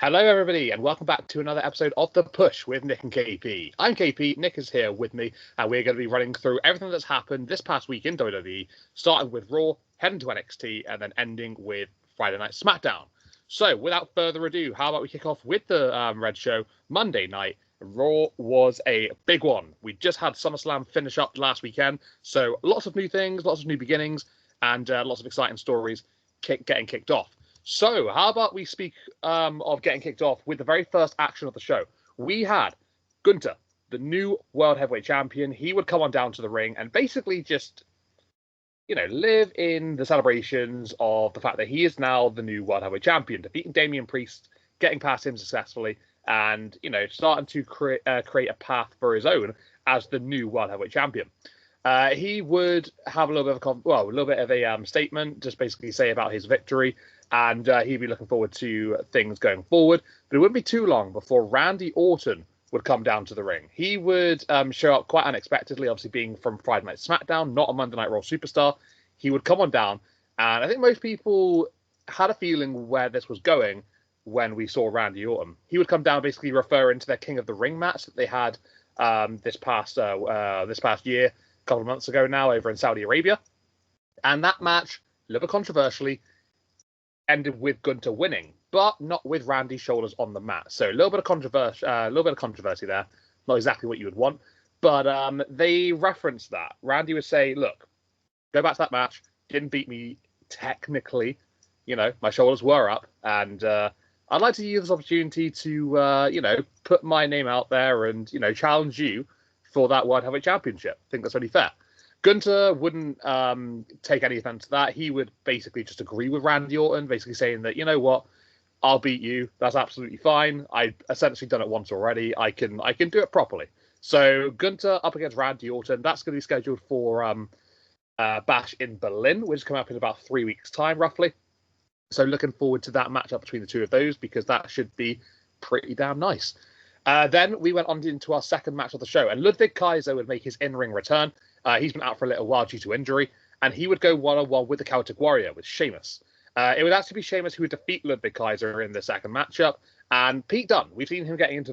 Hello, everybody, and welcome back to another episode of The Push with Nick and KP. I'm KP, Nick is here with me, and we're going to be running through everything that's happened this past week in WWE, starting with Raw, heading to NXT, and then ending with Friday Night SmackDown. So, without further ado, how about we kick off with the Red Show Monday night? Raw was a big one. We just had SummerSlam finish up last weekend, so lots of new things, lots of new beginnings, and lots of exciting stories getting kicked off. So, how about we speak of getting kicked off with the very first action of the show? We had Gunther, the new World Heavyweight Champion. He would come on down to the ring and basically just, live in the celebrations of the fact that he is now the new World Heavyweight Champion, defeating Damian Priest, getting past him successfully, and, starting to create a path for his own as the new World Heavyweight Champion. He would have a little bit of a statement, just basically say about his victory, and he'd be looking forward to things going forward. But it wouldn't be too long before Randy Orton would come down to the ring. He would show up quite unexpectedly, obviously being from Friday Night SmackDown, not a Monday Night Raw superstar. He would come on down, and I think most people had a feeling where this was going when we saw Randy Orton. He would come down basically referring to their King of the Ring match that they had this past year, a couple of months ago now, over in Saudi Arabia. And that match, a little bit controversially, ended with Gunther winning, but not with Randy's shoulders on the mat. So a little bit of controversy there. Not exactly what you would want, but they referenced that. Randy would say, "Look, go back to that match. Didn't beat me technically. My shoulders were up, and I'd like to use this opportunity to, put my name out there and, challenge you for that World Heavyweight Championship. I think that's only fair." Gunther wouldn't take any offense to that. He would basically just agree with Randy Orton, basically saying that, you know what, I'll beat you. That's absolutely fine. I've essentially done it once already. I can do it properly. So Gunther up against Randy Orton. That's going to be scheduled for Bash in Berlin, which is coming up in about 3 weeks' time, roughly. So looking forward to that matchup between the two of those, because that should be pretty damn nice. Then we went on into our second match of the show, and Ludwig Kaiser would make his in-ring return. He's been out for a little while due to injury, and he would go one-on-one with the Celtic Warrior, with Sheamus. It would actually be Sheamus who would defeat Ludwig Kaiser in the second matchup, and Pete Dunne. We've seen him getting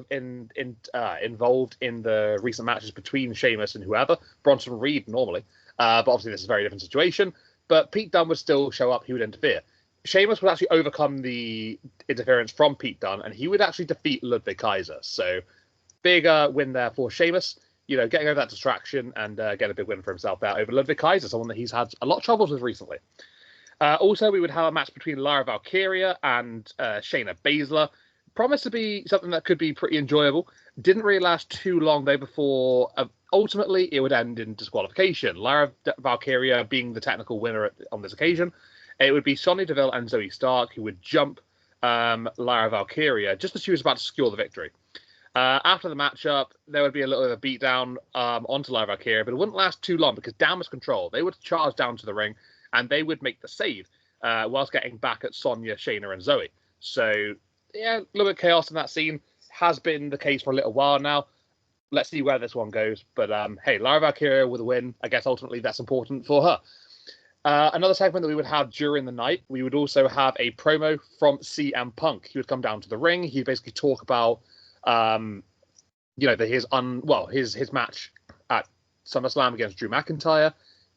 involved in the recent matches between Sheamus and whoever, Bronson Reed normally, but obviously this is a very different situation. But Pete Dunne would still show up, he would interfere. Sheamus would actually overcome the interference from Pete Dunne, and he would actually defeat Ludwig Kaiser. So, big win there for Sheamus. Getting over that distraction and getting a big win for himself there over Ludwig Kaiser, someone that he's had a lot of troubles with recently. Also, we would have a match between Lara Valkyria and Shayna Baszler. Promised to be something that could be pretty enjoyable. Didn't really last too long, though, before ultimately it would end in disqualification. Lara Valkyria being the technical winner on this occasion. It would be Sonya Deville and Zoe Stark who would jump Lara Valkyria just as she was about to secure the victory. After the matchup, there would be a little bit of a beatdown onto Lara Valkyria, but it wouldn't last too long because damage control. They would charge down to the ring and they would make the save whilst getting back at Sonya, Shayna, and Zoe. So, yeah, a little bit of chaos in that scene. Has been the case for a little while now. Let's see where this one goes. But hey, Lara Valkyria with a win. I guess ultimately that's important for her. Another segment that we would have during the night, we would also have a promo from CM Punk. He would come down to the ring. He'd basically talk about, his match at SummerSlam against Drew McIntyre,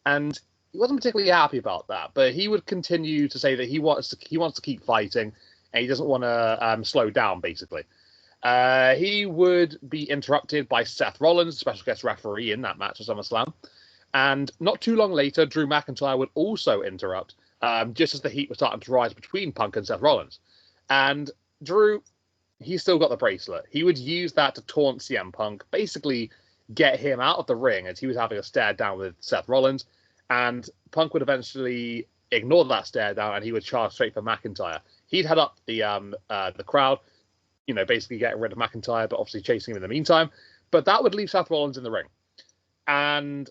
and he wasn't particularly happy about that. But he would continue to say that he wants to keep fighting, and he doesn't want to slow down. Basically, he would be interrupted by Seth Rollins, special guest referee in that match at SummerSlam. And not too long later, Drew McIntyre would also interrupt, just as the heat was starting to rise between Punk and Seth Rollins. And Drew, he's still got the bracelet. He would use that to taunt CM Punk, basically get him out of the ring as he was having a stare down with Seth Rollins. And Punk would eventually ignore that stare down and he would charge straight for McIntyre. He'd head up the crowd, basically getting rid of McIntyre, but obviously chasing him in the meantime. But that would leave Seth Rollins in the ring. And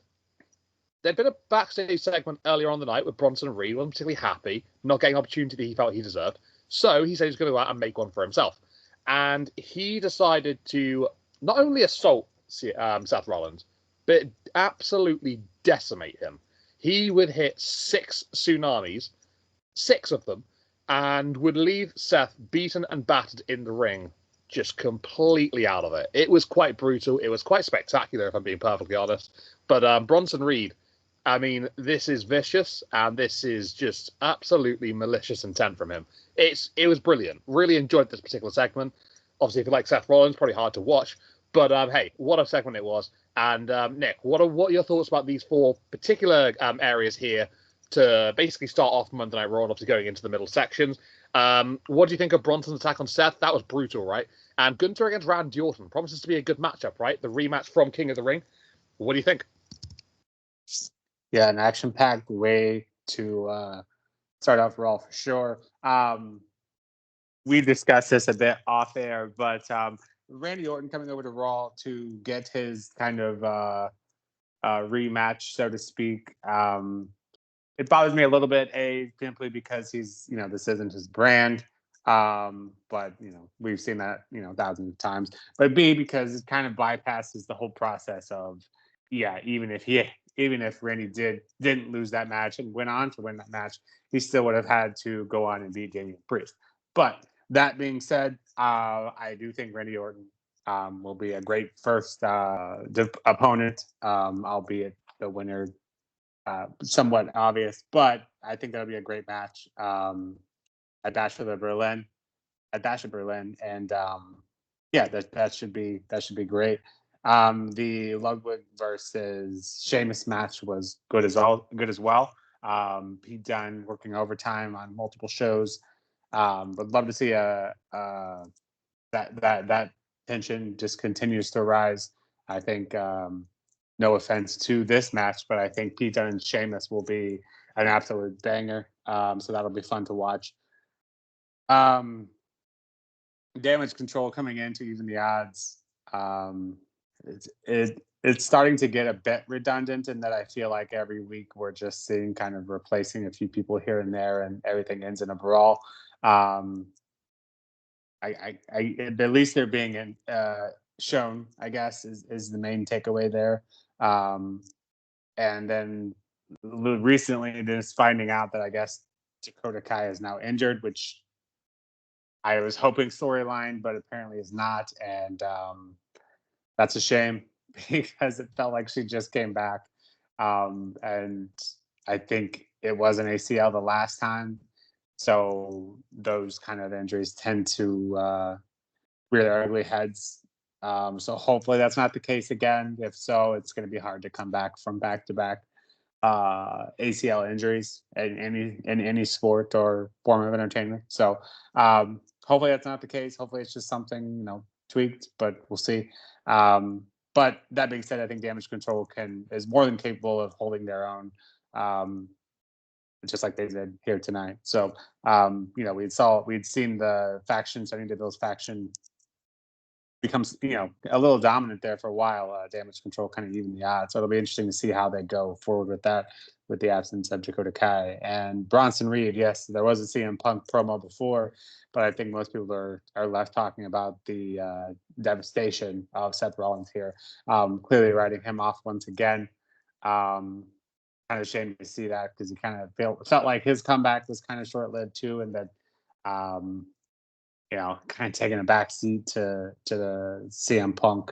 there'd been a backstage segment earlier on the night with Bronson Reed. Wasn't particularly happy, not getting an opportunity that he felt he deserved. So he said he was going to go out and make one for himself. And he decided to not only assault Seth Rollins, but absolutely decimate him. He would hit 6 tsunamis, 6 of them, and would leave Seth beaten and battered in the ring, just completely out of it. It was quite brutal. It was quite spectacular, if I'm being perfectly honest. But Bronson Reed, I mean, this is vicious, and this is just absolutely malicious intent from him. It was brilliant. Really enjoyed this particular segment. Obviously, if you like Seth Rollins, probably hard to watch. But hey, what a segment it was. And Nick, what are your thoughts about these four particular areas here to basically start off Monday Night Raw and obviously going into the middle sections? What do you think of Bronson's attack on Seth? That was brutal, right? And Gunther against Randy Orton promises to be a good matchup, right? The rematch from King of the Ring. What do you think? Yeah, an action-packed way to start off Raw for sure. We discussed this a bit off air, but Randy Orton coming over to Raw to get his kind of rematch, so to speak. It bothers me a little bit, simply because he's, this isn't his brand. But we've seen that, thousands of times. But B, because it kind of bypasses the whole process of, even if Randy didn't lose that match and went on to win that match, he still would have had to go on and beat Damian Priest. But that being said, I do think Randy Orton will be a great first opponent, albeit the winner somewhat obvious. But I think that'll be a great match at Bash of Berlin, and that should be great. The Ludwig versus Sheamus match was good as well. Pete Dunne working overtime on multiple shows. Would love to see that tension just continues to rise. I think, no offense to this match, but I think Pete Dunne and Sheamus will be an absolute banger. So that'll be fun to watch. Damage Control coming in to even the odds. It's starting to get a bit redundant in that I feel like every week we're just seeing kind of replacing a few people here and there, and everything ends in a brawl. At least they're being shown, I guess, is the main takeaway there. And then recently, just finding out that I guess Dakota Kai is now injured, which I was hoping storyline, but apparently is not, and that's a shame because it felt like she just came back, and I think it was an ACL the last time. So those kind of injuries tend to rear their ugly heads. So hopefully that's not the case again. If so, it's going to be hard to come back from back-to-back ACL injuries in any sport or form of entertainment. So hopefully that's not the case. Hopefully it's just something tweaked, but we'll see. But that being said, I think Damage Control is more than capable of holding their own. Just like they did here tonight. So, we'd seen the faction, Sunny Deville's faction becomes, a little dominant there for a while. Damage Control kind of even the odds. So it'll be interesting to see how they go forward with that, with the absence of Dakota Kai. And Bronson Reed, yes, there was a CM Punk promo before, but I think most people are left talking about the devastation of Seth Rollins here. Clearly writing him off once again. Kind of shame to see that, because he kind of felt like his comeback was kind of short-lived too, and that kind of taking a backseat to the CM Punk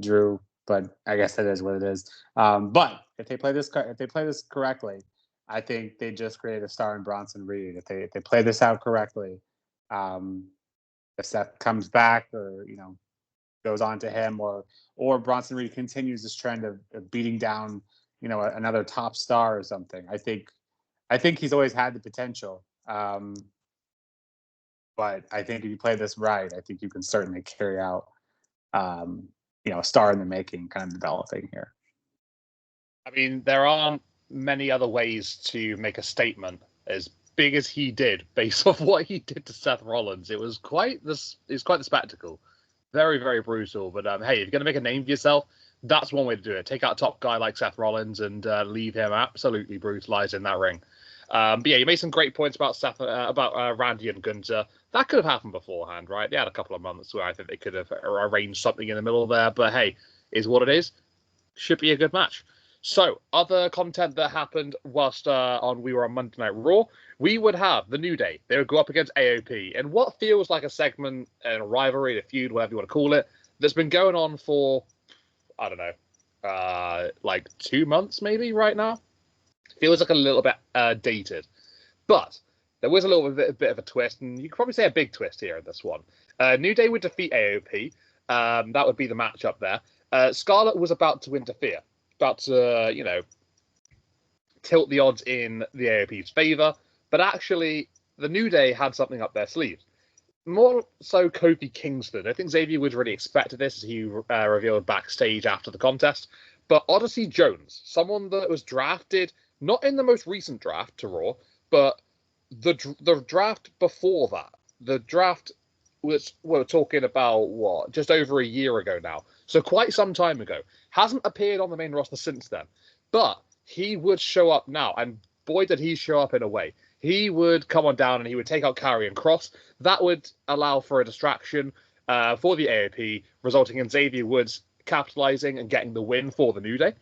Drew. But I guess that is what it is. But if they play this correctly, I think they just create a star in Bronson Reed. If they play this out correctly, if Seth comes back or goes on to him, or Bronson Reed continues this trend of beating down another top star or something. I think he's always had the potential. But I think if you play this right, I think you can certainly carry out, a star in the making kind of developing here. I mean, there aren't many other ways to make a statement as big as he did based off what he did to Seth Rollins. It was quite the spectacle. Very, very brutal. But hey, if you're going to make a name for yourself, that's one way to do it. Take out a top guy like Seth Rollins and leave him absolutely brutalized in that ring. But yeah, you made some great points about Randy and Gunther. That could have happened beforehand, right? They had a couple of months where I think they could have arranged something in the middle there. But hey, is what it is. Should be a good match. So, other content that happened whilst we were on Monday Night Raw, we would have the New Day. They would go up against AOP in what feels like a segment, a rivalry, a feud, whatever you want to call it, that's been going on for, I don't know, like 2 months maybe right now. Feels like a little bit dated. But there was a bit of a twist, and you could probably say a big twist here in this one. New Day would defeat AOP. That would be the matchup there. Scarlett was about to interfere, about to, tilt the odds in the AOP's favor. But actually, the New Day had something up their sleeves. More so Kofi Kingston. I think Xavier Woods really expected this, as he revealed backstage after the contest. But Odyssey Jones, someone that was drafted, not in the most recent draft to Raw, but the draft before that. The draft was, we're talking about, just over a year ago now. So quite some time ago. Hasn't appeared on the main roster since then. But he would show up now, and boy did he show up in a way. He would come on down and he would take out Karrion Kross. That would allow for a distraction for the AOP, resulting in Xavier Woods capitalizing and getting the win for the New Day.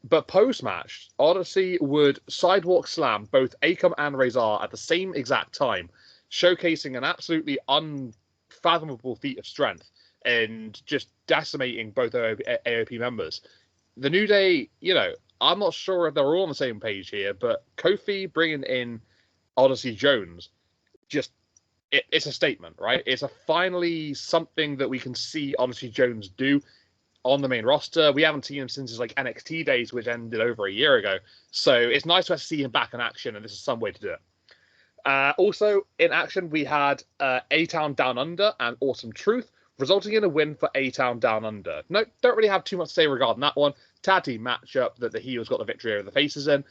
But post-match, Odyssey would sidewalk slam both Akam and Razor at the same exact time, showcasing an absolutely unfathomable feat of strength and just decimating both AOP members. The New Day, I'm not sure if they're all on the same page here, but Kofi bringing in Odyssey Jones, it's a statement, right? It's finally something that we can see Odyssey Jones do on the main roster. We haven't seen him since his NXT days, which ended over a year ago. So it's nice to see him back in action, and this is some way to do it. Also in action, we had A-Town Down Under and Awesome Truth, resulting in a win for A-Town Down Under. No, don't really have too much to say regarding that one. Tag team matchup that the heels got the victory over the faces in.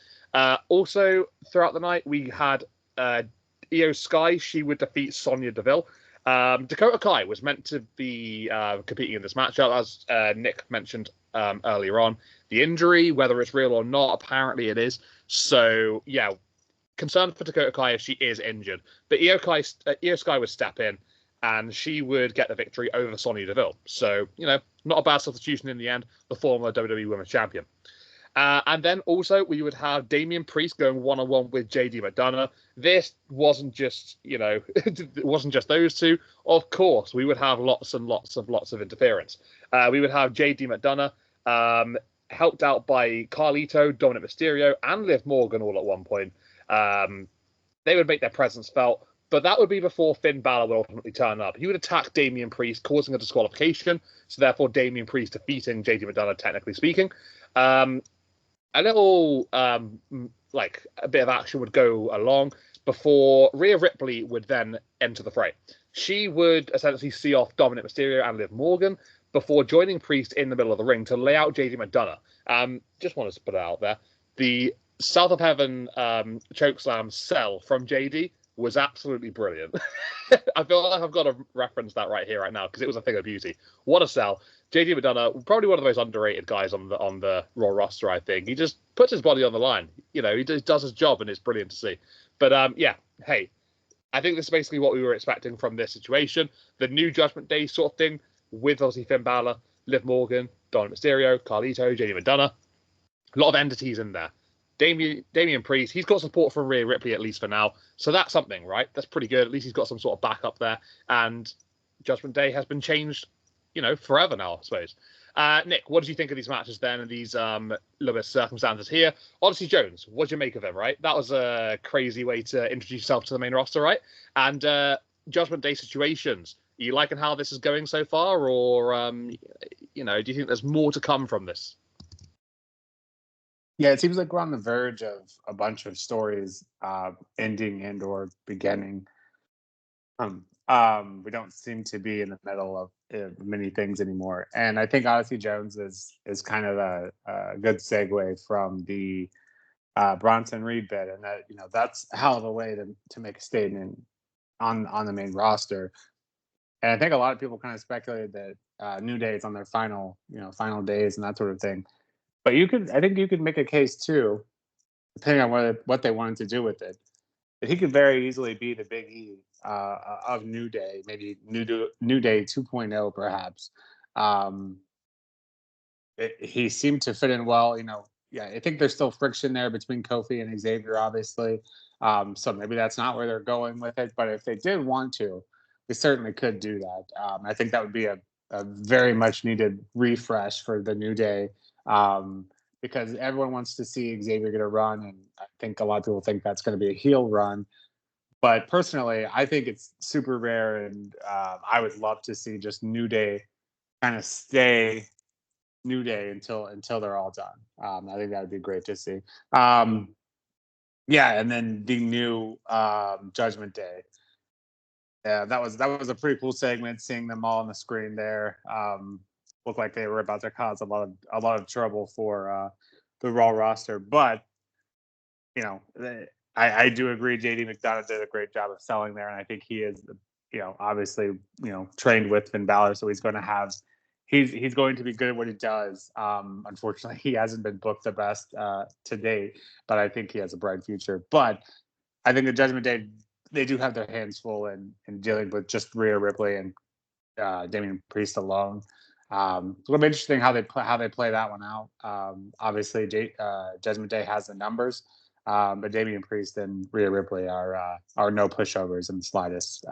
Also, throughout the night, we had Io Sky. She would defeat Sonya Deville. Dakota Kai was meant to be competing in this matchup, as Nick mentioned earlier on. The injury, whether it's real or not, apparently it is. So, yeah, concerned for Dakota Kai if she is injured. But Io Sky would step in, and she would get the victory over Sonya Deville. So, not a bad substitution in the end, the former WWE Women's Champion. And then also we would have Damian Priest going one-on-one with JD McDonough. This wasn't just, it wasn't just those two. Of course, we would have lots and lots of interference. We would have JD McDonough helped out by Carlito, Dominic Mysterio, and Liv Morgan all at one point. They would make their presence felt, but that would be before Finn Balor would ultimately turn up. He would attack Damian Priest, causing a disqualification, so therefore Damian Priest defeating JD McDonough, technically speaking. A little, a bit of action would go along before Rhea Ripley would then enter the fray. She would essentially see off Dominic Mysterio and Liv Morgan before joining Priest in the middle of the ring to lay out JD McDonough. Just wanted to put it out there. The South of Heaven chokeslam sell from JD was absolutely brilliant. I feel like I've got to reference that right here, right now, because it was a thing of beauty. What a sell. JD McDonough, probably one of the most underrated guys on the Raw roster, I think. He just puts his body on the line. He does his job, and it's brilliant to see. But, hey, I think this is basically what we were expecting from this situation. The new Judgment Day sort of thing, with obviously Finn Balor, Liv Morgan, Dominic Mysterio, Carlito, JD McDonough. A lot of entities in there. Damian Priest, he's got support from Rhea Ripley, at least for now. So that's something, right? That's pretty good. At least he's got some sort of backup there. And Judgment Day has been changed, forever now, I suppose. Nick, what did you think of these matches then and these little bit of circumstances here? Odyssey Jones, what do you make of him, right? That was a crazy way to introduce yourself to the main roster, right? And Judgment Day situations. Are you liking how this is going so far? Or, do you think there's more to come from this? Yeah, it seems like we're on the verge of a bunch of stories ending and or beginning. We don't seem to be in the middle of many things anymore. And I think Odyssey Jones is kind of a good segue from the Bronson Reed bit, and that that's a hell of a way to make a statement on the main roster. And I think a lot of people kind of speculated that New Day is on their final days and that sort of thing. But I think you could make a case too, depending on what they wanted to do with it, that he could very easily be the Big E of New Day, maybe New Day 2.0 perhaps. He seemed to fit in well. I think there's still friction there between Kofi and Xavier, obviously. So maybe that's not where they're going with it. But if they did want to, they certainly could do that. I think that would be a very much needed refresh for the New Day, because everyone wants to see Xavier get a run, and I think a lot of people think that's going to be a heel run. But personally, I think it's super rare, and I would love to see just New Day kind of stay New Day until they're all done. I think that would be great to see. Yeah, and then the new Judgment Day. Yeah, that was a pretty cool segment. Seeing them all on the screen there, looked like they were about to cause a lot of trouble for the Raw roster. But you know, I do agree. JD McDonough did a great job of selling there, and I think he is, obviously, trained with Finn Balor, so he's going to have. He's going to be good at what he does. Unfortunately, he hasn't been booked the best to date, but I think he has a bright future. But I think the Judgment Day, they do have their hands full in dealing with just Rhea Ripley and Damian Priest alone. It's going to be interesting how they play that one out. Obviously, Judgment Day has the numbers, but Damian Priest and Rhea Ripley are no pushovers in the slightest.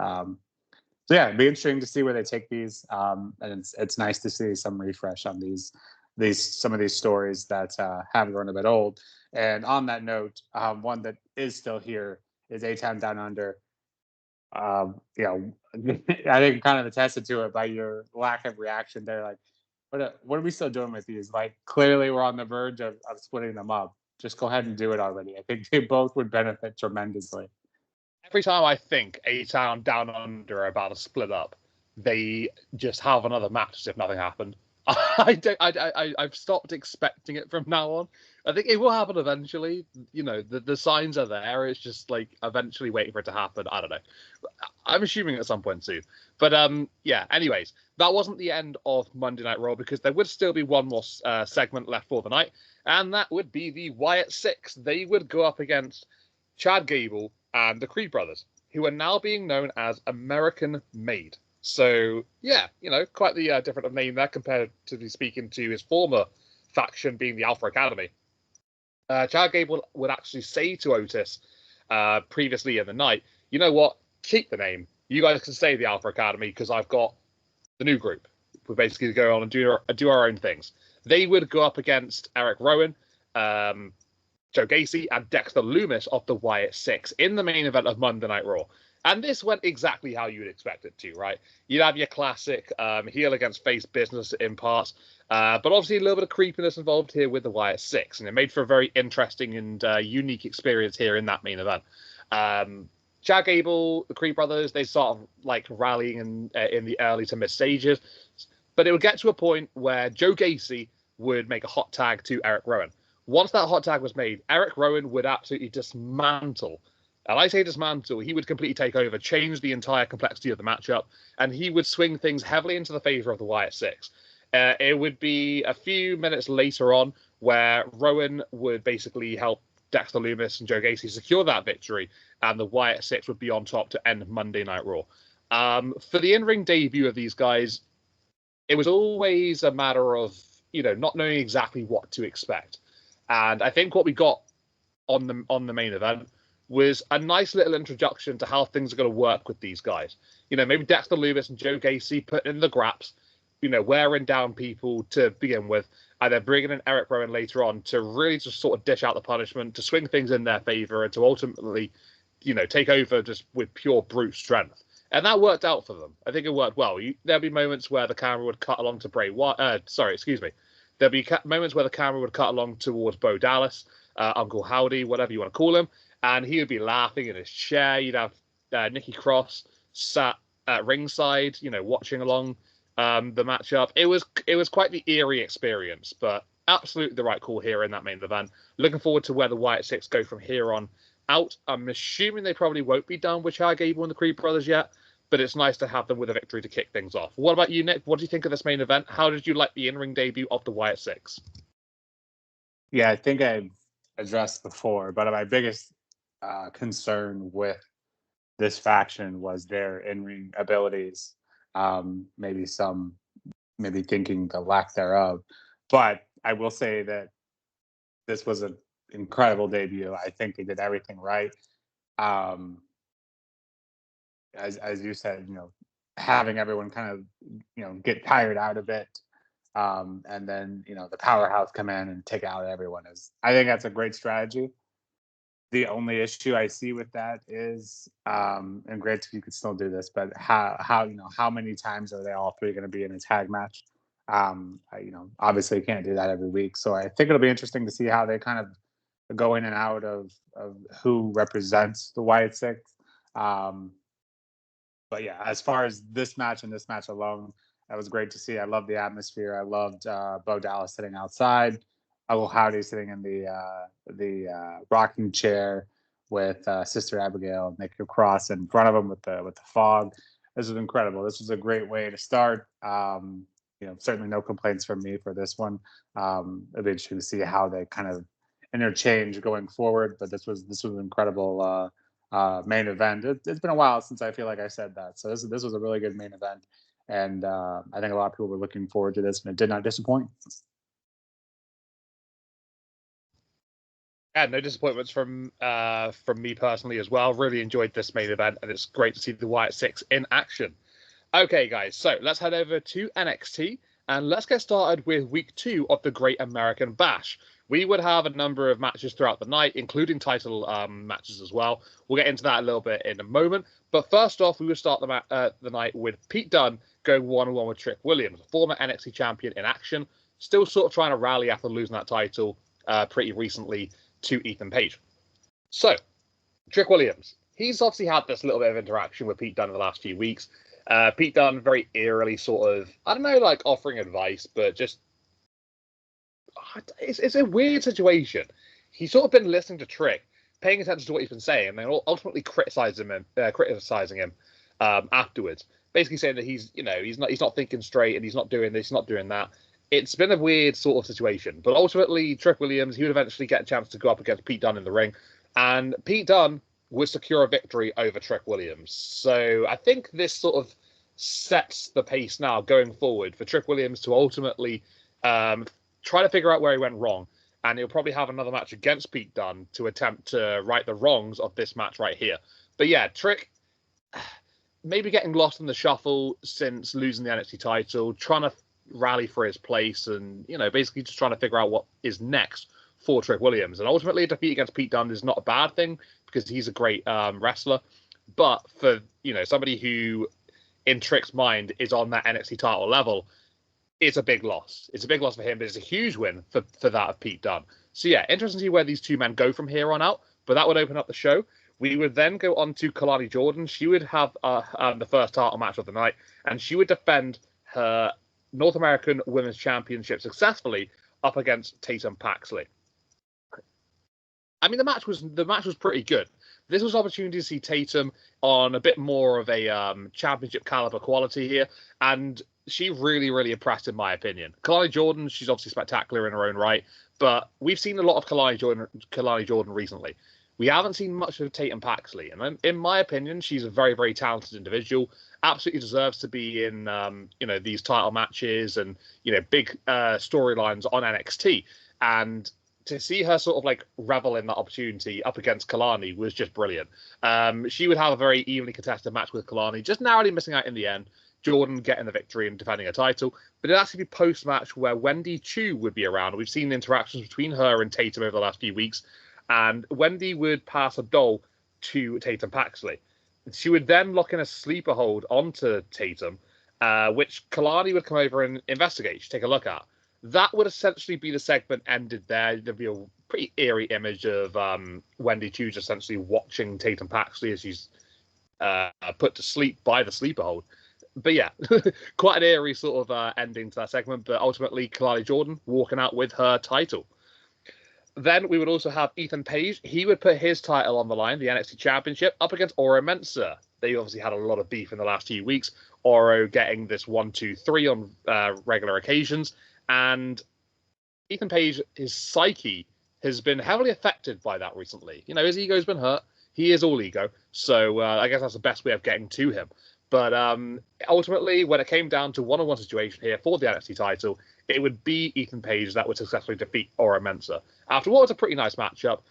So yeah, it'd be interesting to see where they take these, and it's nice to see some refresh on some of these stories that have grown a bit old. And on that note, one that is still here is A-Town Down Under. I think kind of attested to it by your lack of reaction there. Like, what are we still doing with these? Like, clearly we're on the verge of splitting them up. Just go ahead and do it already. I think they both would benefit tremendously. Every time I think A-Town Down Under are about to split up, they just have another match as if nothing happened. I've stopped expecting it from now on. I think it will happen eventually. The signs are there. It's just like eventually waiting for it to happen. I don't know. I'm assuming at some point soon. But yeah. Anyways, that wasn't the end of Monday Night Raw, because there would still be one more segment left for the night, and that would be the Wyatt Six. They would go up against Chad Gable and the Creed brothers, who are now being known as American Made. So, yeah, quite the different of name there compared to speaking to his former faction being the Alpha Academy. Chad Gable would actually say to Otis previously in the night, you know what, keep the name. You guys can say the Alpha Academy because I've got the new group. We're basically go on and do our own things. They would go up against Eric Rowan, Joe Gacy, and Dexter Lumis of the Wyatt Six in the main event of Monday Night Raw. And this went exactly how you would expect it to, right? You'd have your classic heel against face business in parts, but obviously a little bit of creepiness involved here with the Wyatt Six, and it made for a very interesting and unique experience here in that main event. Chad Gable, the Creed brothers, they sort of like rallying in the early to mid stages, but it would get to a point where Joe Gacy would make a hot tag to Eric Rowan. Once that hot tag was made, Eric Rowan would absolutely dismantle. And I say dismantle, he would completely take over, change the entire complexity of the matchup, and he would swing things heavily into the favor of the Wyatt Six. It would be a few minutes later on where Rowan would basically help Dexter Lumis and Joe Gacy secure that victory, and the Wyatt Six would be on top to end Monday Night Raw. For the in-ring debut of these guys, it was always a matter of, not knowing exactly what to expect. And I think what we got on the main event was a nice little introduction to how things are going to work with these guys. Maybe Dexter Lumis and Joe Gacy putting in the graps, wearing down people to begin with, and then bringing in Eric Rowan later on to really just sort of dish out the punishment, to swing things in their favor, and to ultimately, take over just with pure brute strength. And that worked out for them. I think it worked well. There'll be moments where the camera would cut along to Bray Wyatt. There'll be moments where the camera would cut along towards Bo Dallas, Uncle Howdy, whatever you want to call him, and he would be laughing in his chair. You'd have Nikki Cross sat at ringside, watching along the matchup. It was quite the eerie experience, but absolutely the right call here in that main event. Looking forward to where the Wyatt Six go from here on out. I'm assuming they probably won't be done with Chad Gable and the Creed brothers yet, but it's nice to have them with a victory to kick things off. What about you, Nick? What do you think of this main event? How did you like the in-ring debut of the Wyatt Six? Yeah, I think I've addressed before, but my biggest concern with this faction was their in-ring abilities. Maybe thinking the lack thereof. But I will say that this was an incredible debut. I think they did everything right. As you said, having everyone kind of, get tired out of it. And then, the powerhouse come in and take out everyone I think that's a great strategy. The only issue I see with that is, and granted, you could still do this, but how many times are they all three going to be in a tag match? Obviously you can't do that every week. So I think it'll be interesting to see how they kind of go in and out of who represents the Wyatt Six. But yeah, as far as this match and this match alone, that was great to see. I loved the atmosphere. I loved Bo Dallas sitting outside, Uncle Howdy sitting in the rocking chair with Sister Abigail and Nikki Cross in front of him with the fog. This was incredible. This was a great way to start. Certainly no complaints from me for this one. It'll be interesting to see how they kind of interchange going forward. But this was an incredible main event. It's been a while since I feel like I said that. So this was a really good main event, and I think a lot of people were looking forward to this, and it did not disappoint. Yeah, no disappointments from me personally as well. Really enjoyed this main event, and it's great to see the Wyatt Six in action. Okay, guys, so let's head over to NXT, and let's get started with week 2 of the Great American Bash. We would have a number of matches throughout the night, including title matches as well. We'll get into that a little bit in a moment. But first off, we will start the night with Pete Dunne going one-on-one with Trick Williams, a former NXT champion in action, still sort of trying to rally after losing that title pretty recently to Ethan Page. So, Trick Williams, he's obviously had this little bit of interaction with Pete Dunne in the last few weeks. Pete Dunne very eerily sort of, I don't know, like offering advice, but just it's a weird situation. He's sort of been listening to Trick, paying attention to what he's been saying, and then ultimately criticizing him afterwards. Basically saying that he's not thinking straight and he's not doing this, not doing that. It's been a weird sort of situation. But ultimately, Trick Williams, he would eventually get a chance to go up against Pete Dunne in the ring, and Pete Dunne would secure a victory over Trick Williams. So I think this sort of sets the pace now going forward for Trick Williams to ultimately try to figure out where he went wrong, and he'll probably have another match against Pete Dunne to attempt to right the wrongs of this match right here. But yeah, Trick maybe getting lost in the shuffle since losing the NXT title, trying to rally for his place, and basically just trying to figure out what is next for Trick Williams. And ultimately, a defeat against Pete Dunne is not a bad thing because he's a great wrestler. But for somebody who, in Trick's mind, is on that NXT title level, it's a big loss. It's a big loss for him, but it's a huge win for that of Pete Dunne. So yeah, interesting to see where these two men go from here on out. But that would open up the show. We would then go on to Kalani Jordan. She would have the first title match of the night, and she would defend her North American Women's Championship successfully up against Tatum Paxley. I mean, the match was pretty good. This was an opportunity to see Tatum on a bit more of a championship caliber quality here, and she really, really impressed in my opinion. Kalani Jordan, she's obviously spectacular in her own right, but we've seen a lot of Kalani Jordan recently. We haven't seen much of Tatum Paxley, and in my opinion, she's a very, very talented individual. Absolutely deserves to be in these title matches and big storylines on NXT. And to see her sort of like revel in that opportunity up against Kalani was just brilliant. She would have a very evenly contested match with Kalani, just narrowly missing out in the end. Jordan getting the victory and defending her title, but it actually be post-match where Wendy Chu would be around. We've seen the interactions between her and Tatum over the last few weeks, and Wendy would pass a doll to Tatum Paxley. She would then lock in a sleeper hold onto Tatum, which Kalani would come over and investigate. She'd take a look at. That would essentially be the segment ended there. There'd be a pretty eerie image of Wendy Chu just essentially watching Tatum Paxley as she's put to sleep by the sleeper hold. But yeah, quite an eerie sort of ending to that segment. But ultimately, Kalani Jordan walking out with her title. Then we would also have Ethan Page. He would put his title on the line, the NXT Championship, up against Oro Mensah. They obviously had a lot of beef in the last few weeks. Oro getting this 1-2-3 on regular occasions. And Ethan Page, his psyche has been heavily affected by that recently. His ego's been hurt. He is all ego. So I guess that's the best way of getting to him. But ultimately, when it came down to one-on-one situation here for the NXT title, it would be Ethan Page that would successfully defeat Oro Mensah. After what was a pretty nice matchup,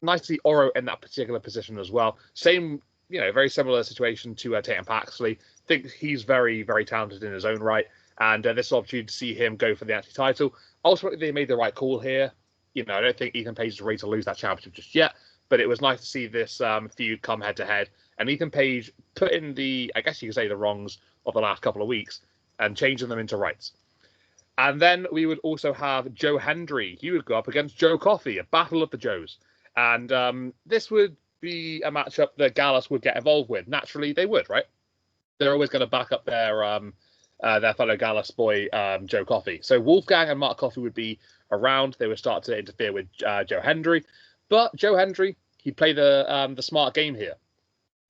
nice to see Oro in that particular position as well. Same, very similar situation to Tatum Paxley. Think he's very, very talented in his own right. And this opportunity to see him go for the NXT title. Ultimately, they made the right call here. I don't think Ethan Page is ready to lose that championship just yet. But it was nice to see this feud come head-to-head. And Ethan Page put in I guess you could say, the wrongs of the last couple of weeks and changing them into rights. And then we would also have Joe Hendry. He would go up against Joe Coffey, a battle of the Joes. And this would be a matchup that Gallus would get involved with. Naturally, they would, right? They're always going to back up their fellow Gallus boy, Joe Coffey. So Wolfgang and Mark Coffey would be around. They would start to interfere with Joe Hendry. But Joe Hendry, he'd play the smart game here.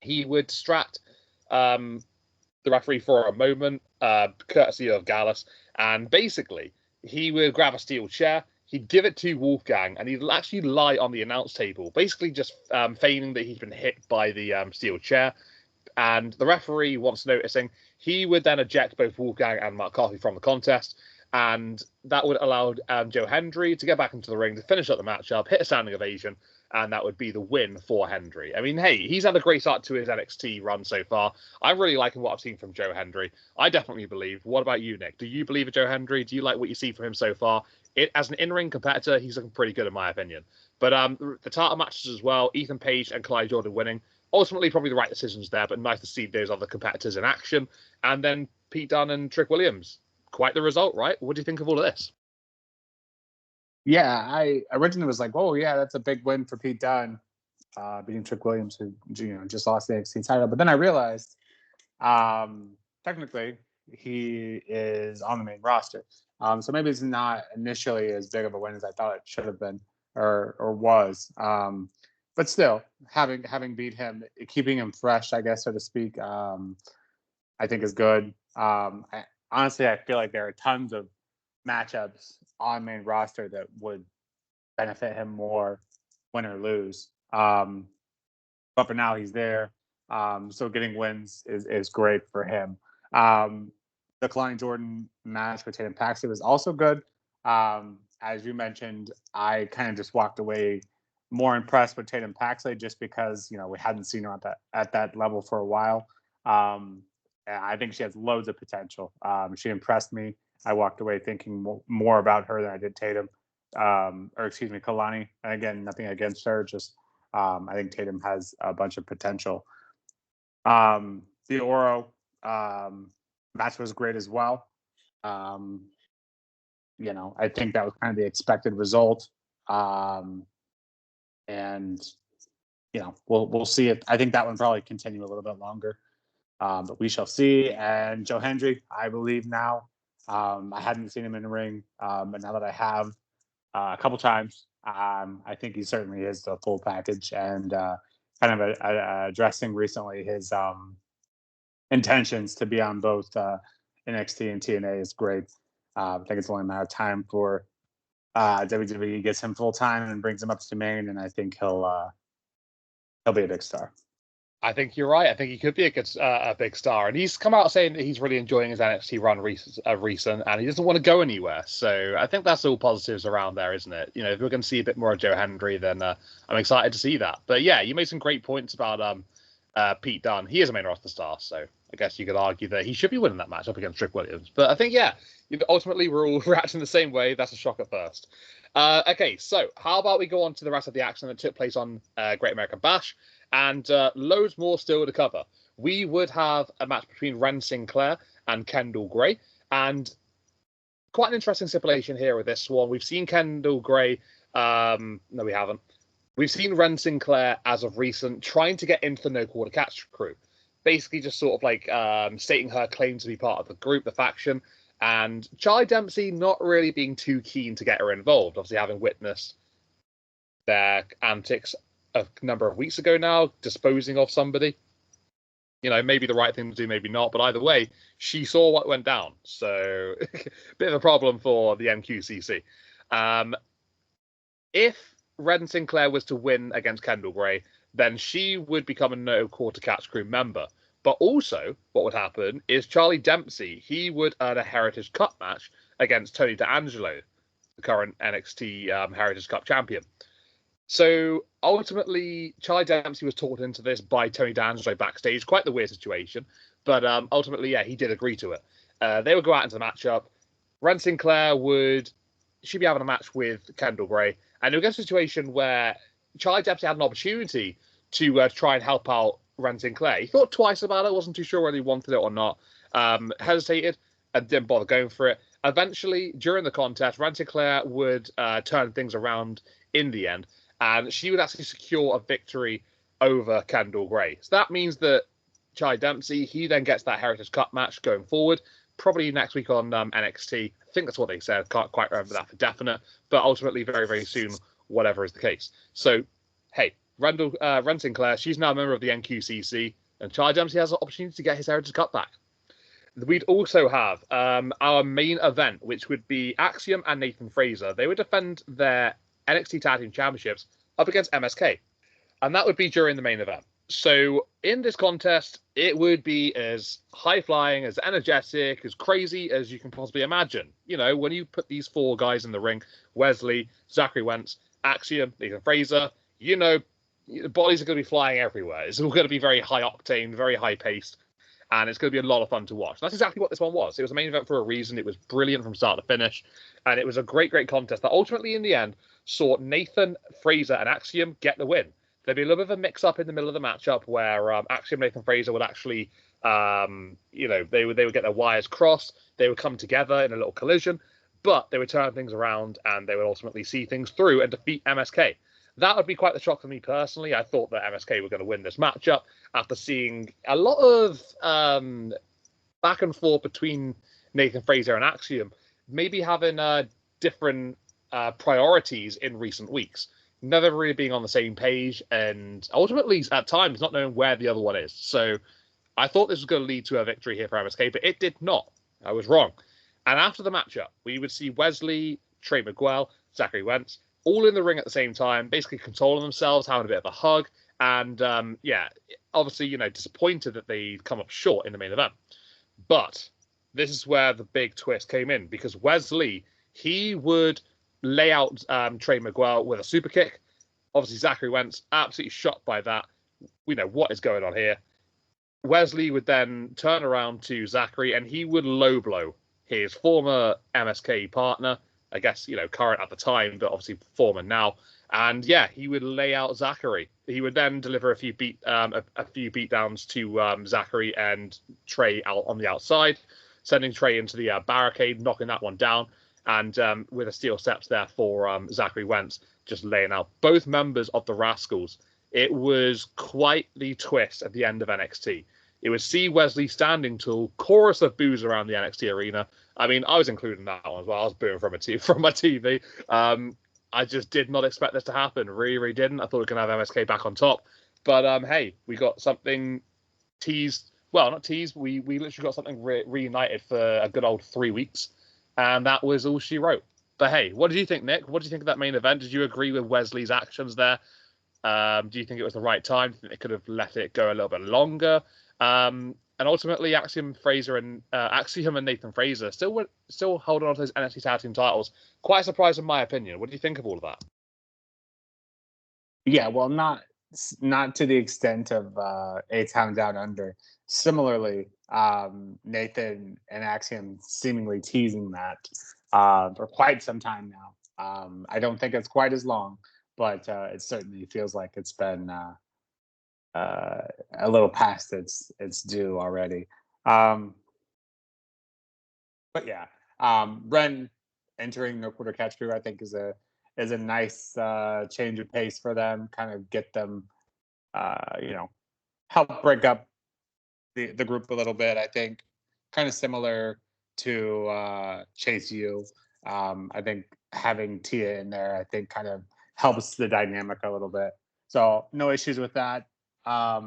He would distract the referee for a moment, courtesy of Gallus, and basically he would grab a steel chair, he'd give it to Wolfgang, and he'd actually lie on the announce table, basically just feigning that he's been hit by the steel chair. And the referee, once noticing, he would then eject both Wolfgang and Mark Coffey from the contest, and that would allow Joe Hendry to get back into the ring to finish up the matchup, hit a standing ovation, and that would be the win for Hendry. I mean, hey, he's had a great start to his NXT run so far. I'm really liking what I've seen from Joe Hendry. I definitely believe. What about you, Nick? Do you believe in Joe Hendry? Do you like what you see from him so far? As an in-ring competitor, he's looking pretty good in my opinion. But the title matches as well, Ethan Page and Clyde Jordan winning. Ultimately, probably the right decisions there, but nice to see those other competitors in action. And then Pete Dunne and Trick Williams. Quite the result, right? What do you think of all of this? Yeah, I originally was like, oh, yeah, that's a big win for Pete Dunne, beating Trick Williams, who just lost the NXT title. But then I realized, technically, he is on the main roster. So maybe it's not initially as big of a win as I thought it should have been or was. But still, having beat him, keeping him fresh, I guess, so to speak, I think is good. Honestly, I feel like there are tons of matchups on main roster that would benefit him more, win or lose. But for now, he's there. So getting wins is great for him. The Klein Jordan match with Tatum Paxley was also good. As you mentioned, I kind of just walked away more impressed with Tatum Paxley just because we hadn't seen her at that level for a while. I think she has loads of potential. She impressed me. I walked away thinking more about her than I did Tatum, Kalani. And again, nothing against her. Just I think Tatum has a bunch of potential. The Oro match was great as well. I think that was kind of the expected result. And we'll see it. I think that one probably continue a little bit longer. But we shall see. And Joe Hendry, I believe now. I hadn't seen him in the ring, but now that I have a couple times, I think he certainly is the full package. And kind of addressing recently his intentions to be on both NXT and TNA is great. I think it's only a matter of time for WWE gets him full time and brings him up to main, and I think he'll be a big star. I think you're right. I think he could be a big star. And he's come out saying that he's really enjoying his NXT run recent, and he doesn't want to go anywhere. So I think that's all positives around there, isn't it? If we're going to see a bit more of Joe Hendry, then I'm excited to see that. But yeah, you made some great points about Pete Dunne. He is a main roster star, so I guess you could argue that he should be winning that match up against Trick Williams. But I think, ultimately we're all reacting the same way. That's a shock at first. Okay, so how about we go on to the rest of the action that took place on Great American Bash? And loads more still to cover. We would have a match between Ren Sinclair and Kendall Gray. And quite an interesting stipulation here with this one. We've seen Kendall Gray. No, we haven't. We've seen Ren Sinclair as of recent trying to get into the No Quarter Catch crew. Basically just sort of like stating her claim to be part of the group, the faction. And Charlie Dempsey not really being too keen to get her involved. Obviously having witnessed their antics a number of weeks ago now, disposing of somebody. Maybe the right thing to do, maybe not. But either way, she saw what went down. So, bit of a problem for the NQCC. If Ren Sinclair was to win against Kendall Gray, then she would become a No Quarter Catch crew member. But also, what would happen is Charlie Dempsey, he would earn a Heritage Cup match against Tony D'Angelo, the current NXT Heritage Cup champion. So ultimately, Charlie Dempsey was talked into this by Tony D'Angelo backstage. Quite the weird situation. But ultimately, yeah, he did agree to it. They would go out into the matchup. Ren Sinclair she'd be having a match with Kendall Gray. And it would get a situation where Charlie Dempsey had an opportunity to try and help out Ren Sinclair. He thought twice about it, wasn't too sure whether he wanted it or not. Hesitated and didn't bother going for it. Eventually, during the contest, Ren Sinclair would turn things around in the end, and she would actually secure a victory over Kendall Gray. So that means that Charlie Dempsey, he then gets that Heritage Cup match going forward, probably next week on NXT. I think that's what they said. Can't quite remember that for definite, but ultimately very, very soon, whatever is the case. So, hey, Ren Sinclair, she's now a member of the NQCC, and Charlie Dempsey has an opportunity to get his Heritage Cup back. We'd also have our main event, which would be Axiom and Nathan Fraser. They would defend their NXT Tag Team Championships up against MSK, and that would be during the main event. So in this contest, it would be as high-flying, as energetic, as crazy as you can possibly imagine. You know, when you put these four guys in the ring, Wesley, Zachary Wentz, Axiom, Nathan Fraser, you know, the bodies are going to be flying everywhere. It's all going to be very high-octane, very high-paced, and it's going to be a lot of fun to watch. And that's exactly what this one was. It was a main event for a reason. It was brilliant from start to finish, and it was a great, great contest that ultimately, in the end, saw Nathan Fraser and Axiom get the win. There'd be a little bit of a mix-up in the middle of the matchup where Axiom and Nathan Fraser would actually, they would get their wires crossed. They would come together in a little collision, but they would turn things around and they would ultimately see things through and defeat MSK. That would be quite the shock for me personally. I thought that MSK were going to win this matchup after seeing a lot of back and forth between Nathan Fraser and Axiom, maybe having different priorities in recent weeks. Never really being on the same page, and ultimately, at times, not knowing where the other one is. So I thought this was going to lead to a victory here for MSK, but it did not. I was wrong. And after the matchup, we would see Wesley, Trey Miguel, Zachary Wentz, all in the ring at the same time, basically consoling themselves, having a bit of a hug, and obviously, disappointed that they come up short in the main event. But this is where the big twist came in, because Wesley, he would lay out Trey Miguel with a super kick. Obviously, Zachary Wentz absolutely shocked by that. We know what is going on here. Wesley would then turn around to Zachary and he would low blow his former MSK partner, I guess, current at the time, but obviously former now. And yeah, he would lay out Zachary. He would then deliver a few beatdowns to Zachary and Trey out on the outside, sending Trey into the barricade, knocking that one down. And with a steel steps there for Zachary Wentz, just laying out both members of the Rascals. It was quite the twist at the end of NXT. It was see Wesley standing tall, chorus of boos around the NXT arena. I mean, I was including that one as well. I was booing from my TV. I just did not expect this to happen. Really, really didn't. I thought we were going to have MSK back on top. But hey, we got something teased. Well, not teased. We literally got something reunited for a good old 3 weeks. And that was all she wrote. But hey, what did you think, Nick? What did you think of that main event? Did you agree with Wesley's actions there? Do you think it was the right time? Do you think they could have let it go a little bit longer? And ultimately, Axiom and Nathan Fraser still holding on to those NXT Tag Team titles. Quite a surprise in my opinion. What do you think of all of that? Yeah, well, not to the extent of A-Town Down Under. Similarly, Nathan and Axiom seemingly teasing that for quite some time now. I don't think it's quite as long, but it certainly feels like it's been a little past its due already. But yeah, Ren entering No Quarter Catch Crew, I think, is a nice change of pace for them. Kind of get them, help break up the group a little bit. I think kind of similar to Chase U. I think having Tia in there, I think, kind of helps the dynamic a little bit. So no issues with that. But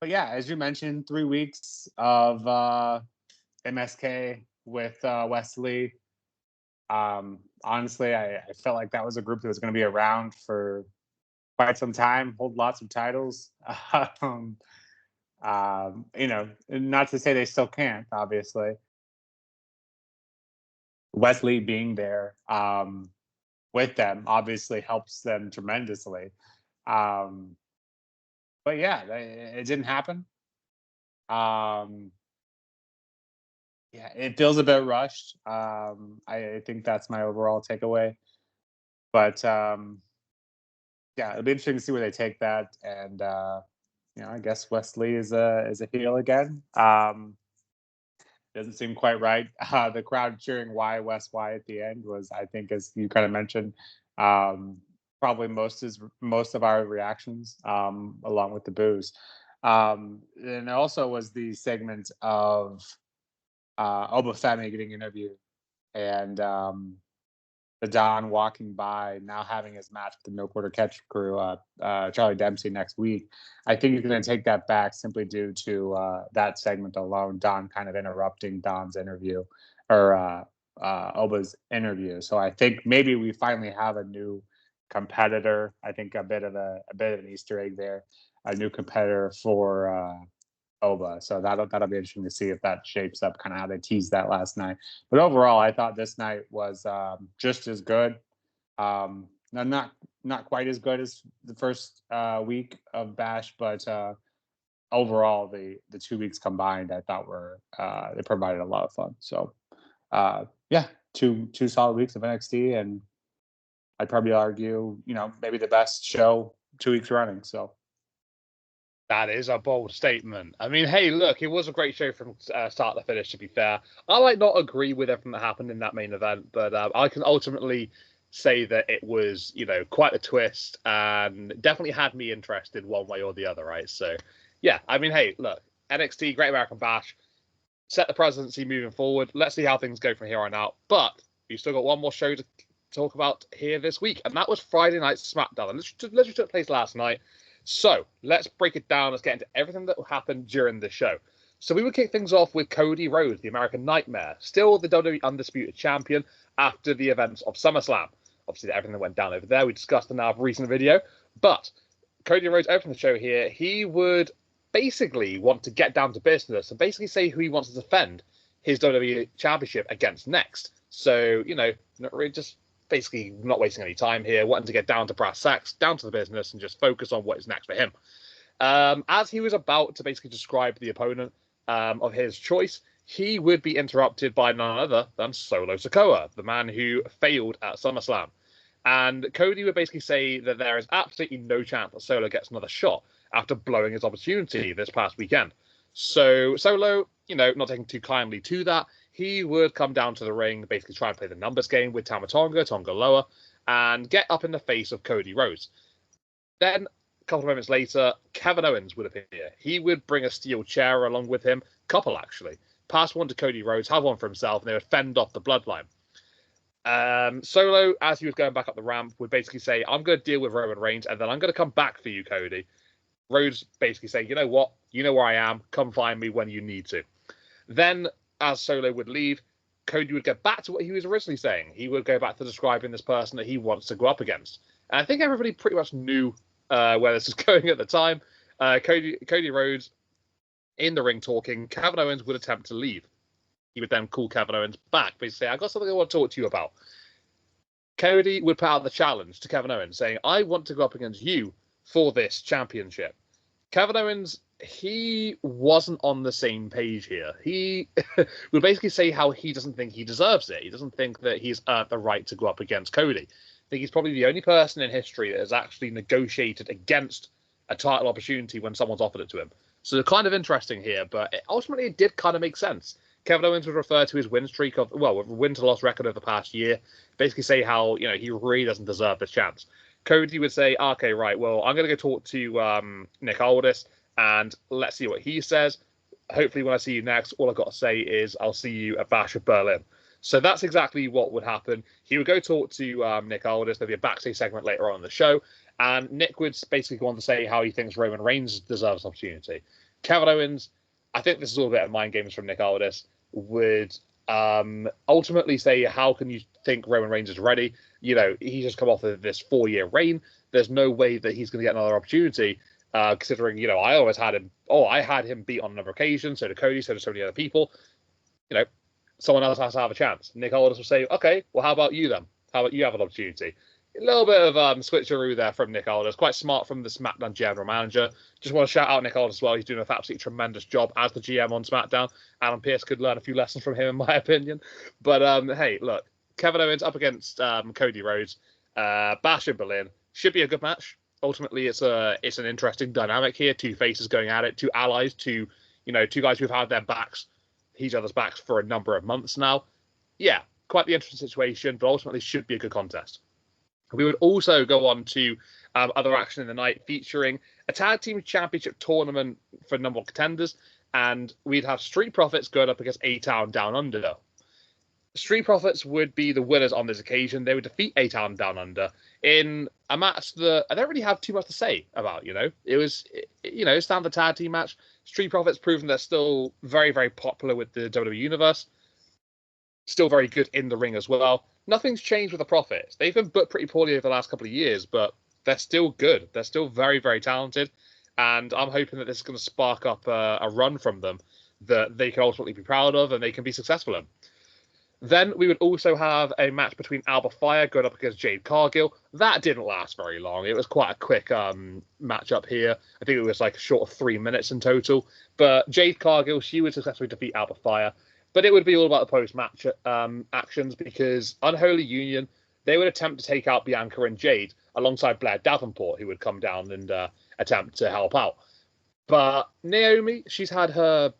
yeah, as you mentioned, 3 weeks of MSK with Wesley. Honestly, I felt like that was a group that was going to be around for quite some time, hold lots of titles. Not to say they still can't, obviously. Wesley being there with them obviously helps them tremendously. Um, but yeah, it didn't happen. Um, yeah, it feels a bit rushed. I think that's my overall takeaway. But yeah, it'll be interesting to see where they take that. And I guess Wesley is a heel again. Doesn't seem quite right. The crowd cheering "Why West Why" at the end was, I think, as you kind of mentioned, um, probably most of our reactions, along with the boos. And it also was the segment of Obafemi getting interviewed, and the Don walking by, now having his match with the No Quarter Catch crew, Charlie Dempsey, next week. I think he's going to take that back simply due to that segment alone, Don kind of interrupting Don's interview, or Oba's interview. So I think maybe we finally have a new competitor. I think a bit of an Easter egg there, a new competitor for Oba. So that'll be interesting to see if that shapes up, kind of how they teased that last night. But overall, I thought this night was just as good. Not quite as good as the first week of Bash, but overall, the 2 weeks combined, I thought they provided a lot of fun. So yeah, two solid weeks of NXT, and I'd probably argue, maybe the best show 2 weeks running. So. That is a bold statement. I mean, hey, look, it was a great show from start to finish, to be fair. I might not agree with everything that happened in that main event, but I can ultimately say that it was, quite a twist and definitely had me interested one way or the other, right? So, yeah, I mean, hey, look, NXT, Great American Bash, set the presidency moving forward. Let's see how things go from here on out. But we've still got one more show to talk about here this week, and that was Friday Night's SmackDown. And this literally took place last night. So let's break it down. Let's get into everything that happened during the show. So we would kick things off with Cody Rhodes, the American Nightmare, still the WWE Undisputed Champion after the events of SummerSlam. Obviously, everything that went down over there, we discussed in our recent video. But Cody Rhodes opened the show here. He would basically want to get down to business and basically say who he wants to defend his WWE Championship against next. So, not really just basically not wasting any time here, wanting to get down to brass tacks, down to the business, and just focus on what is next for him. As he was about to basically describe the opponent of his choice, he would be interrupted by none other than Solo Sikoa, the man who failed at SummerSlam. And Cody would basically say that there is absolutely no chance that Solo gets another shot after blowing his opportunity this past weekend. So Solo, not taking too kindly to that, he would come down to the ring, basically try and play the numbers game with Tama Tonga Loa, and get up in the face of Cody Rhodes. Then, a couple of moments later, Kevin Owens would appear. He would bring a steel chair along with him, couple actually, pass one to Cody Rhodes, have one for himself, and they would fend off the bloodline. Solo, as he was going back up the ramp, would basically say, I'm going to deal with Roman Reigns, and then I'm going to come back for you, Cody. Rhodes basically saying, you know what? You know where I am. Come find me when you need to. Then, as Solo would leave, Cody would get back to what he was originally saying. He would go back to describing this person that he wants to go up against. And I think everybody pretty much knew where this was going at the time. Cody Rhodes in the ring talking. Kevin Owens would attempt to leave. He would then call Kevin Owens back, basically say, I've got something I want to talk to you about. Cody would put out the challenge to Kevin Owens, saying, I want to go up against you for this championship. Kevin Owens, he wasn't on the same page here. He would basically say how he doesn't think he deserves it. He doesn't think that he's earned the right to go up against Cody. I think he's probably the only person in history that has actually negotiated against a title opportunity when someone's offered it to him. So kind of interesting here, but ultimately it did kind of make sense. Kevin Owens would refer to his win streak win to loss record of the past year, basically say how, he really doesn't deserve this chance. Cody would say, okay, right, well, I'm going to go talk to Nick Aldis, and let's see what he says. Hopefully when I see you next, all I've got to say is I'll see you at Bash of Berlin. So that's exactly what would happen. He would go talk to Nick Aldis. There'll be a backstage segment later on in the show, and Nick would basically go on to say how he thinks Roman Reigns deserves an opportunity. Kevin Owens, I think this is all a bit of mind games from Nick Aldis, would ultimately say, how can you think Roman Reigns is ready? He's just come off of this 4-year reign. There's no way that he's going to get another opportunity. considering, I always had him. Oh, I had him beat on another occasion. So did Cody. So did so many other people. Someone else has to have a chance. Nick Aldis will say, okay, well, how about you then? How about you have an opportunity? A little bit of switcheroo there from Nick Aldis. Quite smart from the SmackDown general manager. Just want to shout out Nick Aldis as well. He's doing an absolutely tremendous job as the GM on SmackDown. Adam Pearce could learn a few lessons from him, in my opinion. But hey, look, Kevin Owens up against Cody Rhodes. Bash in Berlin. Should be a good match. Ultimately, it's an interesting dynamic here. Two faces going at it. Two allies. Two guys who've had their backs, each other's backs for a number of months now. Yeah, quite the interesting situation, but ultimately should be a good contest. We would also go on to other action in the night featuring a tag team championship tournament for number one contenders, and we'd have Street Profits going up against A-Town Down Under. Street Profits would be the winners on this occasion. They would defeat A-Town Down Under in a match that I don't really have too much to say about. It was standard tag team match. Street Profits proven they're still very, very popular with the WWE Universe. Still very good in the ring as well. Nothing's changed with the Profits. They've been booked pretty poorly over the last couple of years, but they're still good. They're still very, very talented. And I'm hoping that this is going to spark up a run from them that they can ultimately be proud of and they can be successful in. Then we would also have a match between Alba Fire going up against Jade Cargill. That didn't last very long. It was quite a quick matchup here. I think it was like a short of 3 minutes in total. But Jade Cargill, she would successfully defeat Alba Fire. But it would be all about the post-match actions because Unholy Union, they would attempt to take out Bianca and Jade alongside Blair Davenport, who would come down and attempt to help out. But Naomi, she's had her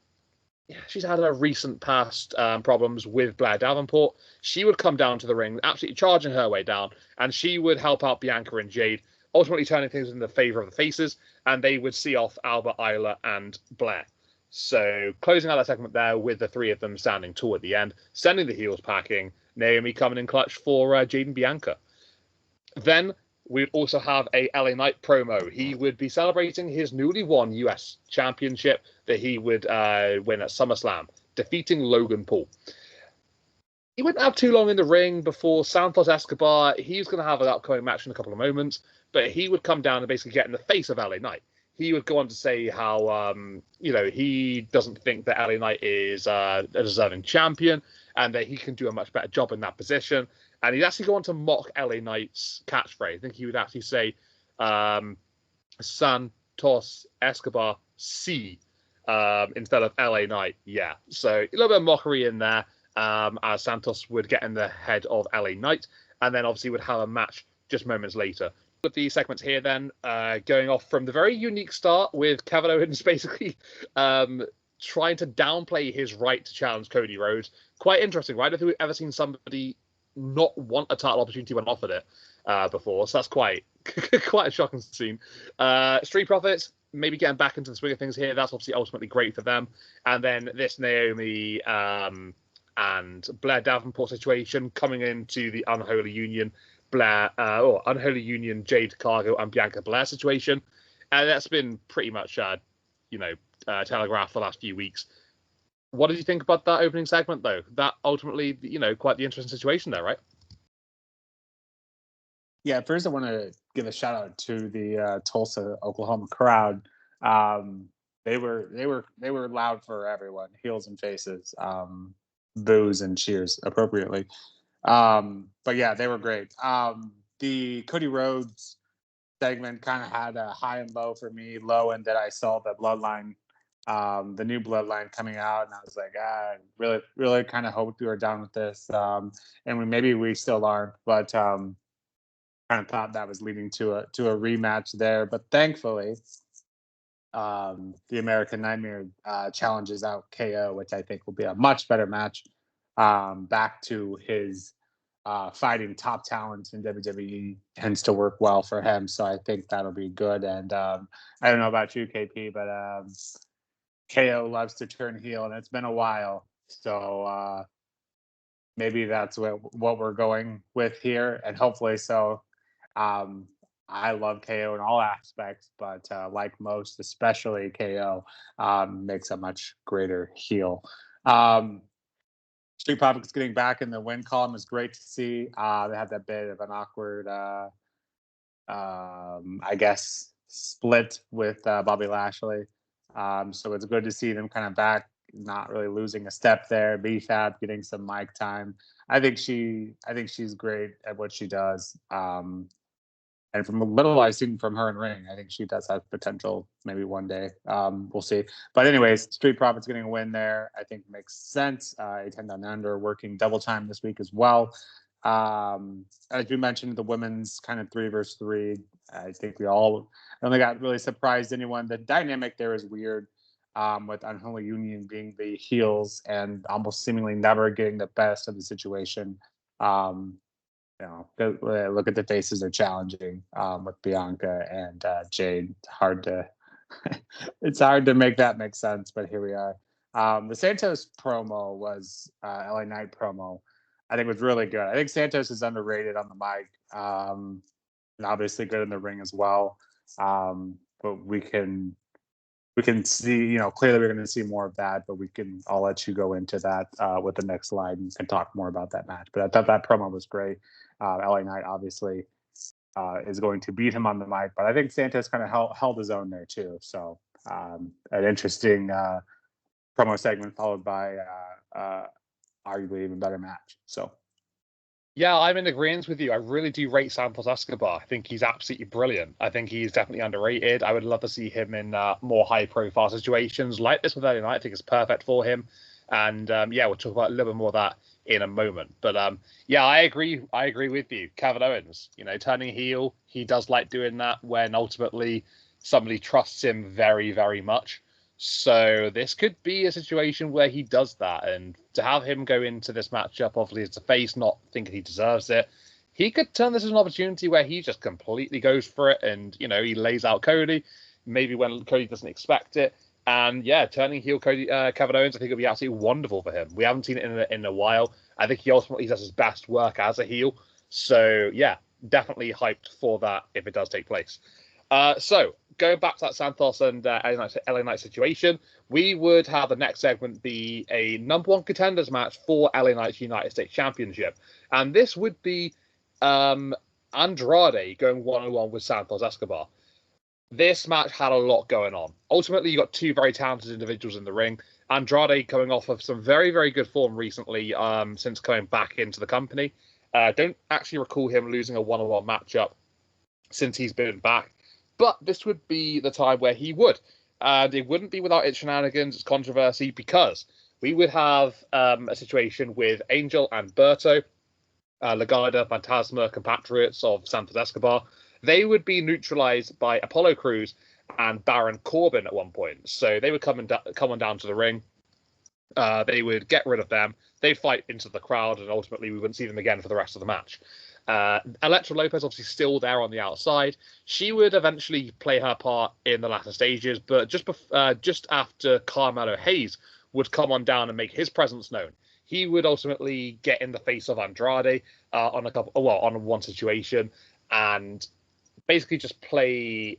recent past problems with Blair Davenport. She would come down to the ring, absolutely charging her way down, and she would help out Bianca and Jade, ultimately turning things in the favor of the faces, and they would see off Alba, Isla, and Blair. So closing out that segment there with the three of them standing tall at the end, sending the heels packing, Naomi coming in clutch for Jade and Bianca. Then we'd also have a LA Knight promo. He would be celebrating his newly won US championship that he would win at SummerSlam, defeating Logan Paul. He wouldn't have too long in the ring before Santos Escobar. He's going to have an upcoming match in a couple of moments, but he would come down and basically get in the face of LA Knight. He would go on to say how, he doesn't think that LA Knight is a deserving champion and that he can do a much better job in that position. And he'd actually go on to mock LA Knight's catchphrase. I think he would actually say, Santos Escobar C instead of LA Knight. Yeah. So a little bit of mockery in there as Santos would get in the head of LA Knight and then obviously would have a match just moments later. With the segments here then, going off from the very unique start with Kevin Owens basically trying to downplay his right to challenge Cody Rhodes. Quite interesting, right? I don't think we've ever seen somebody not want a title opportunity when offered it before. So that's quite a shocking scene. Street Profits, maybe getting back into the swing of things here. That's obviously ultimately great for them. And then this Naomi and Blair Davenport situation coming into the Unholy Union. Unholy Union, Jade Cargill and Bianca Belair situation. And that's been pretty much, telegraphed the last few weeks. What did you think about that opening segment, though? That ultimately, quite the interesting situation there, right? Yeah, first I want to give a shout out to the Tulsa, Oklahoma crowd. They were loud for everyone, heels and faces, boos and cheers appropriately. But yeah, they were great. The Cody Rhodes segment kind of had a high and low for me. Low in that I saw the bloodline, the new bloodline coming out, and I was like, really, really kind of hoped we were done with this. And maybe we still aren't, but kind of thought that was leading to a rematch there. But thankfully, the American Nightmare challenges out KO, which I think will be a much better match. Back to his fighting top talent in WWE tends to work well for him, so I think that'll be good. And I don't know about you, KP, but KO loves to turn heel, and it's been a while, so maybe that's what we're going with here, and hopefully so. I love KO in all aspects, but like most, especially KO, makes a much greater heel. Street Profits getting back in the win column is great to see. They had that bit of an awkward, I guess, split with Bobby Lashley. So it's good to see them kind of back, not really losing a step there. B-Fab getting some mic time. I think she's great at what she does. And from a little I've seen from her in ring, I think she does have potential maybe one day. We'll see. But anyways, Street Profits getting a win there, I think makes sense. A10 Down Under working double time this week as well. As you mentioned, the women's kind of 3 versus 3. I think we all don't think that really surprised anyone. The dynamic there is weird, with Unholy Union being the heels and almost seemingly never getting the best of the situation. Look at the faces they're challenging with Bianca and Jade. It's hard to make that make sense, but here we are. The Santos promo was LA Knight promo. I think was really good. I think Santos is underrated on the mic, and obviously good in the ring as well. But we can see, clearly we're going to see more of that. But I'll let you go into that with the next slide and can talk more about that match. But I thought that promo was great. LA Knight obviously is going to beat him on the mic, but I think Santos kind of held his own there too. So an interesting promo segment followed by arguably even better match. So yeah, I'm in agreement with you. I really do rate Santos Escobar. I think he's absolutely brilliant. I think he's definitely underrated. I would love to see him in more high-profile situations like this with LA Knight. I think it's perfect for him. And we'll talk about a little bit more of that in a moment. But I agree with you. Kevin Owens, turning heel, he does like doing that when ultimately somebody trusts him very, very much. So this could be a situation where he does that. And to have him go into this matchup, obviously as a face, not thinking he deserves it, he could turn this as an opportunity where he just completely goes for it and, he lays out Cody, maybe when Cody doesn't expect it. And turning heel Kevin Owens, I think it'll be absolutely wonderful for him. We haven't seen it in a while. I think he ultimately does his best work as a heel. So definitely hyped for that if it does take place. So going back to that Santos and LA Knight situation, we would have the next segment be a number 1 contenders match for LA Knight's United States Championship. And this would be Andrade going one-on-one with Santos Escobar. This match had a lot going on. Ultimately, you got 2 very talented individuals in the ring. Andrade coming off of some very, very good form recently since coming back into the company. Don't actually recall him losing a one-on-one matchup since he's been back. But this would be the time where he would. And it wouldn't be without its shenanigans, its controversy, because we would have a situation with Angel and Berto, Legada, Fantasma, compatriots of Santos Escobar. They would be neutralized by Apollo Crews and Baron Corbin at one point. So they would come on down to the ring. They would get rid of them. They'd fight into the crowd, and ultimately we wouldn't see them again for the rest of the match. Elektra Lopez obviously still there on the outside. She would eventually play her part in the latter stages, but just after Carmelo Hayes would come on down and make his presence known, he would ultimately get in the face of Andrade on one situation, and basically just play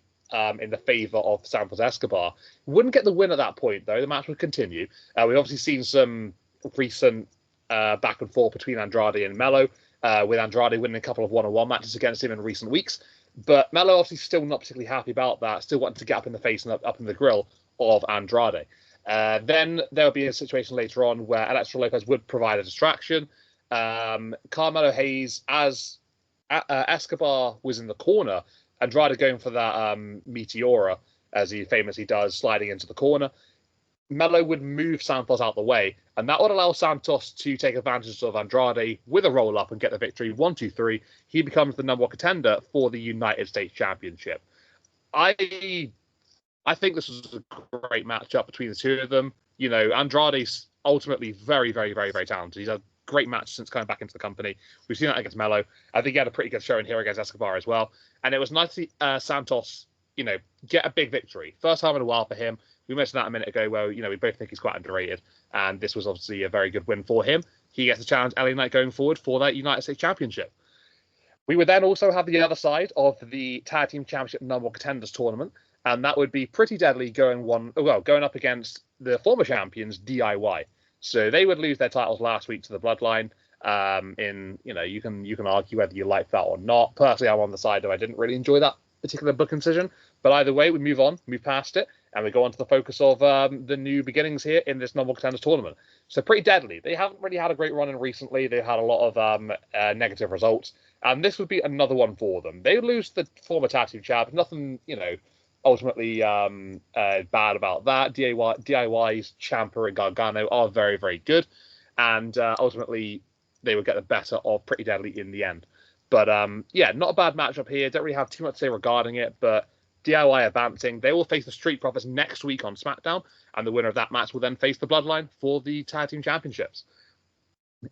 in the favor of Santos Escobar. Wouldn't get the win at that point, though. The match would continue. We've obviously seen some recent back and forth between Andrade and Melo, with Andrade winning a couple of one-on-one matches against him in recent weeks. But Melo obviously still not particularly happy about that, still wanting to get up in the face and up in the grill of Andrade. Then there'll be a situation later on where Elektra Lopez would provide a distraction. Carmelo Hayes, as Escobar was in the corner, Andrade going for that Meteora, as he famously does, sliding into the corner. Melo would move Santos out the way, and that would allow Santos to take advantage of Andrade with a roll-up and get the victory. 1, 2, 3. He becomes the number 1 contender for the United States Championship. I think this was a great matchup between the two of them. Andrade's ultimately very, very, very, very talented. He's had a great match since coming back into the company. We've seen that against Melo. I think he had a pretty good showing here against Escobar as well. And it was nice to see Santos, get a big victory. First time in a while for him. We mentioned that a minute ago where, we both think he's quite underrated. And this was obviously a very good win for him. He gets to challenge LA Knight going forward for that United States Championship. We would then also have the other side of the Tag Team Championship number 1 contenders tournament. And that would be Pretty Deadly going up against the former champions, DIY. So they would lose their titles last week to the Bloodline. You can argue whether you like that or not. Personally, I'm on the side that I didn't really enjoy that. particular book incision. But either way, we move on, move past it, and we go on to the focus of the new beginnings here in this Normal Contenders tournament. So Pretty Deadly, they haven't really had a great run in recently. They've had a lot of negative results, and this would be another one for them. They lose the former tag team champ. Nothing, ultimately bad about that. DIY's Ciampa and Gargano are very, very good, and ultimately they would get the better of Pretty Deadly in the end. But not a bad matchup here. Don't really have too much to say regarding it, but DIY advancing. They will face the Street Profits next week on SmackDown, and the winner of that match will then face the Bloodline for the Tag Team Championships.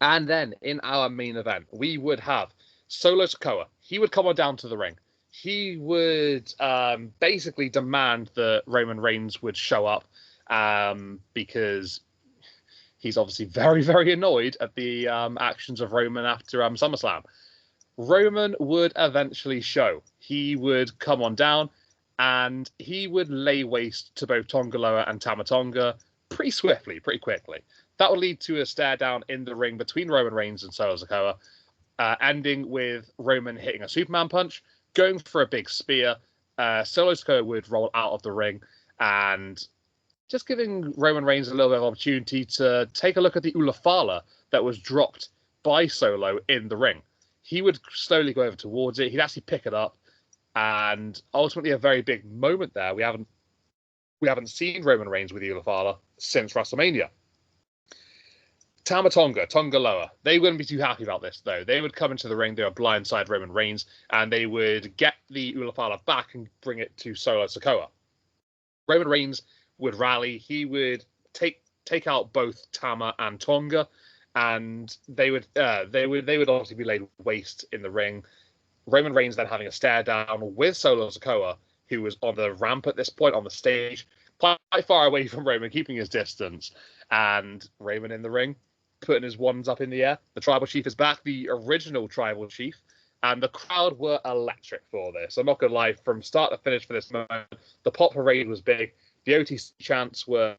And then in our main event, we would have Solo Sikoa. He would come on down to the ring. He would basically demand that Roman Reigns would show up because he's obviously very, very annoyed at the actions of Roman after SummerSlam. Roman would eventually show. He would come on down and he would lay waste to both Tonga Loa and Tama Tonga pretty swiftly, pretty quickly. That would lead to a stare down in the ring between Roman Reigns and Solo Sikoa, ending with Roman hitting a Superman punch, going for a big spear. Solo Sikoa would roll out of the ring and just giving Roman Reigns a little bit of opportunity to take a look at the Ulafala that was dropped by Solo in the ring. He would slowly go over towards it. He'd actually pick it up, and ultimately a very big moment there. We haven't seen Roman Reigns with Ulafala since WrestleMania. Tama Tonga Loa, they wouldn't be too happy about this, though. They would come into the ring, they would blindside Roman Reigns, and they would get the Ulafala back and bring it to Solo Sikoa. Roman Reigns would rally. He would take out both Tama and Tonga, and they would obviously be laid waste in the ring. Roman Reigns then having a stare down with Solo Sikoa, who was on the ramp at this point on the stage, quite far away from Roman, keeping his distance. And Roman in the ring, putting his wands up in the air. The Tribal Chief is back, the original Tribal Chief, and the crowd were electric for this. I'm not gonna lie, from start to finish for this moment, the pop parade was big. The OTC chants were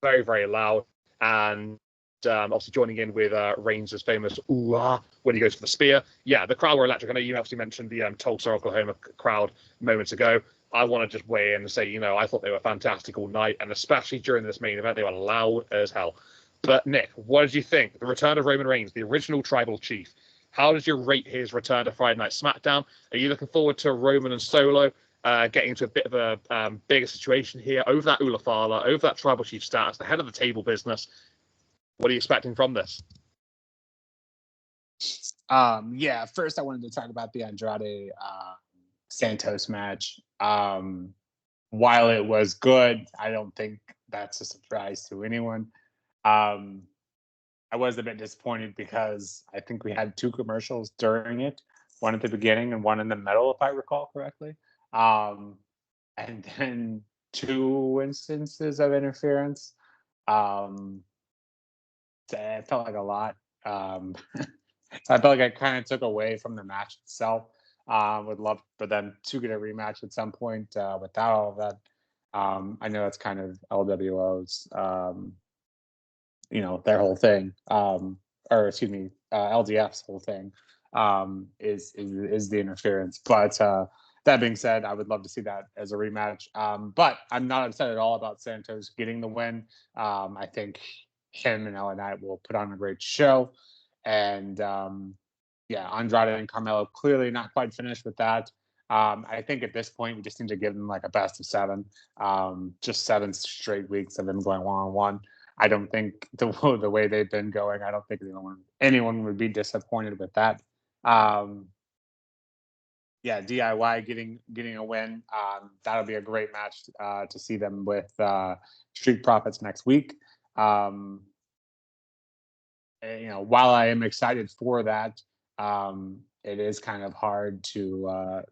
very, very loud, and obviously joining in with Reigns' famous ooh-ah when he goes for the spear. Yeah, the crowd were electric. I know you obviously mentioned the Tulsa, Oklahoma crowd moments ago. I want to just weigh in and say, I thought they were fantastic all night, and especially during this main event, they were loud as hell. But Nick, what did you think? The return of Roman Reigns, the original Tribal Chief. How did you rate his return to Friday Night SmackDown? Are you looking forward to Roman and Solo getting into a bit of a bigger situation here over that Ulafala, over that Tribal Chief status, the head of the table business? What are you expecting from this? First I wanted to talk about the Andrade Santos match. While it was good, I don't think that's a surprise to anyone. I was a bit disappointed because I think we had two commercials during it, one at the beginning and one in the middle, if I recall correctly. And then two instances of interference. It felt like a lot. I felt like I kind of took away from the match itself. Would love for them to get a rematch at some point without all of that. I know that's kind of LWO's, their whole thing, LDF's whole thing is the interference. But that being said, I would love to see that as a rematch. But I'm not upset at all about Santos getting the win. I think him and LA Knight will put on a great show. And Andrade and Carmelo clearly not quite finished with that. I think at this point we just need to give them like a best of 7. Just 7 straight weeks of them going 1-on-1. I don't think the way they've been going, I don't think anyone would be disappointed with that. DIY getting a win. That'll be a great match to see them with Street Profits next week. While I am excited for that, it is kind of hard to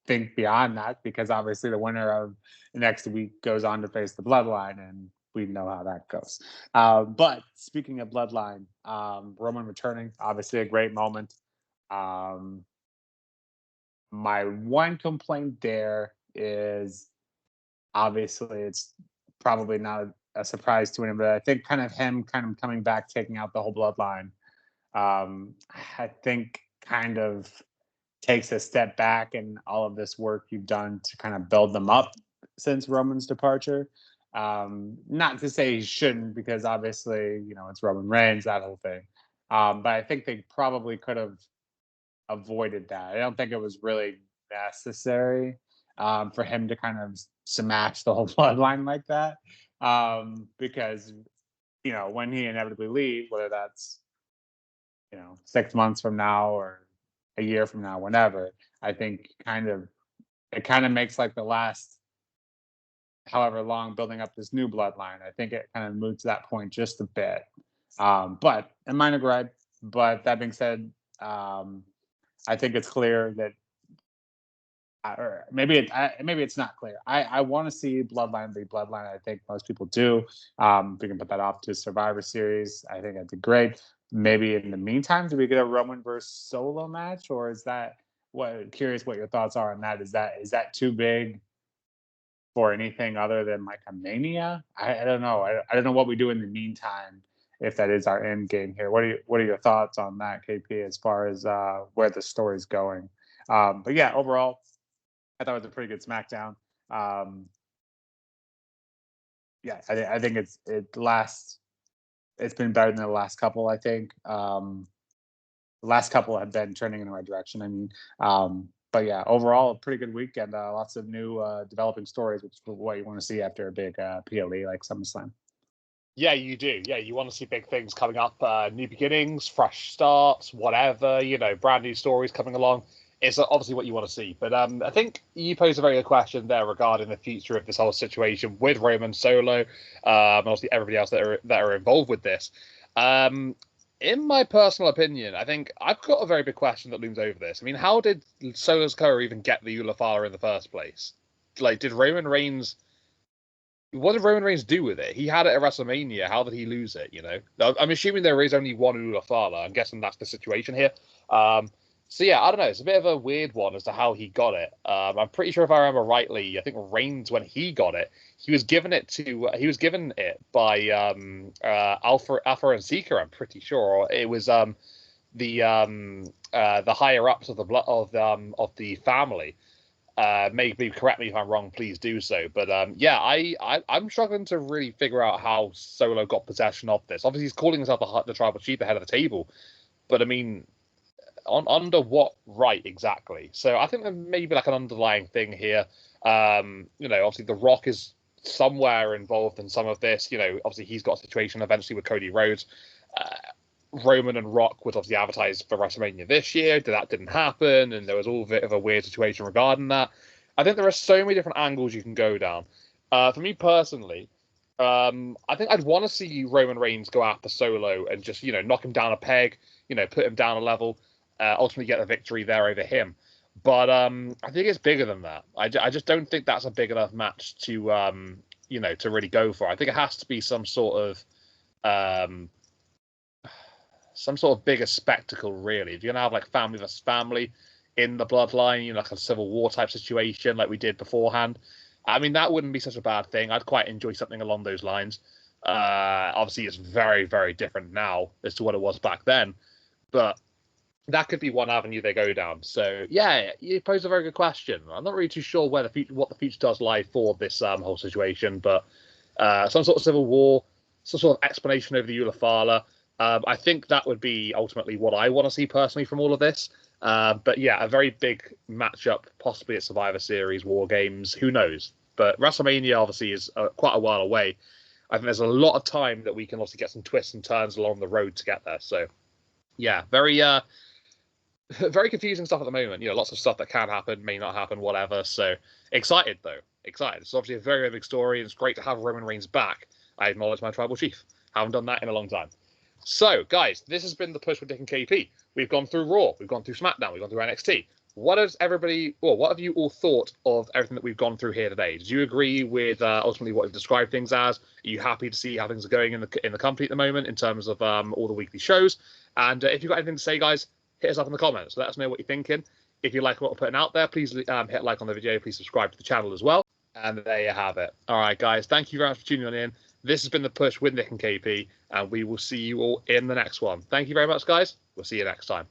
think beyond that because obviously the winner of next week goes on to face the Bloodline, and we know how that goes. But speaking of Bloodline, Roman returning, obviously a great moment. My one complaint there is obviously it's probably not a surprise to anyone, but I think kind of him coming back, taking out the whole Bloodline. I think kind of takes a step back in all of this work you've done to kind of build them up since Roman's departure. Not to say he shouldn't, because obviously, it's Roman Reigns, that whole thing. But I think they probably could have avoided that. I don't think it was really necessary for him to kind of smash the whole bloodline like that. Because, when he inevitably leaves, whether that's, 6 months from now or a year from now, whenever, I think it kind of makes like the last however long building up this new bloodline. I think it kind of moved to that point just a bit. But a minor gripe. But that being said, I think it's clear that, or maybe it's not clear. I want to see Bloodline be Bloodline. I think most people do. We can put that off to Survivor Series. I think that'd be great. Maybe in the meantime, do we get a Roman versus Solo match, or is that curious what your thoughts are on that? Is that too big for anything other than like a Mania? I don't know. I don't know what we do in the meantime, if that is our end game here. What are your thoughts on that, KP, as far as where the story's going? But yeah, overall, I thought it was a pretty good SmackDown. Yeah, I think it's been better than the last couple, I think. The last couple have been trending in the right direction. I mean, but yeah, overall, a pretty good week, and lots of new developing stories, which is what you want to see after a big PLE like SummerSlam. Yeah, you do. Yeah, you want to see big things coming up, new beginnings, fresh starts, whatever, brand new stories coming along. It's obviously what you want to see. But I think you posed a very good question there regarding the future of this whole situation with Roman Solo, and obviously everybody else that are involved with this. In my personal opinion, I think I've got a very big question that looms over this. I mean, how did Solo's career even get the Ulafala in the first place? Like, what did Roman Reigns do with it? He had it at WrestleMania. How did he lose it? I'm assuming there is only one Ulafala. I'm guessing that's the situation here. So yeah, I don't know. It's a bit of a weird one as to how he got it. I'm pretty sure if I remember rightly, I think Reigns, when he got it, he was given it by Alpha and Seeker. I'm pretty sure it was the higher ups of the family. Maybe correct me if I'm wrong. Please do so. But yeah, I'm struggling to really figure out how Solo got possession of this. Obviously, he's calling himself the tribal chief, the head of the table. But I mean, under what right exactly? So I think there may be like an underlying thing here. Obviously The Rock is somewhere involved in some of this. Obviously he's got a situation eventually with Cody Rhodes. Roman and Rock was obviously advertised for WrestleMania this year. That didn't happen, and there was all a bit of a weird situation regarding that. I think there are so many different angles you can go down. For me personally, I think I'd want to see Roman Reigns go after Solo and just, knock him down a peg, put him down a level, ultimately get the victory there over him. But I think it's bigger than that. I just don't think that's a big enough match to, to really go for. I think it has to be some sort of bigger spectacle, really. If you're going to have like family versus family in the bloodline, like a civil war type situation like we did beforehand, I mean, that wouldn't be such a bad thing. I'd quite enjoy something along those lines. Obviously, it's very, very different now as to what it was back then. But that could be one avenue they go down. So, yeah, you pose a very good question. I'm not really too sure what the future does lie for this whole situation, but some sort of civil war, some sort of explanation over the Ulafala. I think that would be ultimately what I want to see personally from all of this. But yeah, a very big matchup, possibly at Survivor Series, War Games, who knows? But WrestleMania obviously is quite a while away. I think there's a lot of time that we can also get some twists and turns along the road to get there. So yeah, very very confusing stuff at the moment. Lots of stuff that can happen, may not happen, whatever. So excited though, excited. It's obviously a very, very big story, and it's great to have Roman Reigns back. I acknowledge my tribal chief. Haven't done that in a long time. So, guys, this has been the push with Nick and KP. We've gone through Raw, we've gone through SmackDown, we've gone through NXT. What have you all thought of everything that we've gone through here today? Did you agree with ultimately what we've described things as? Are you happy to see how things are going in the company at the moment in terms of all the weekly shows? And if you've got anything to say, guys, hit us up in the comments. Let us know what you're thinking. If you like what we're putting out there, please hit like on the video. Please subscribe to the channel as well. And there you have it. All right, guys, thank you very much for tuning in. This has been The Push with Nick and KP, and we will see you all in the next one. Thank you very much, guys. We'll see you next time.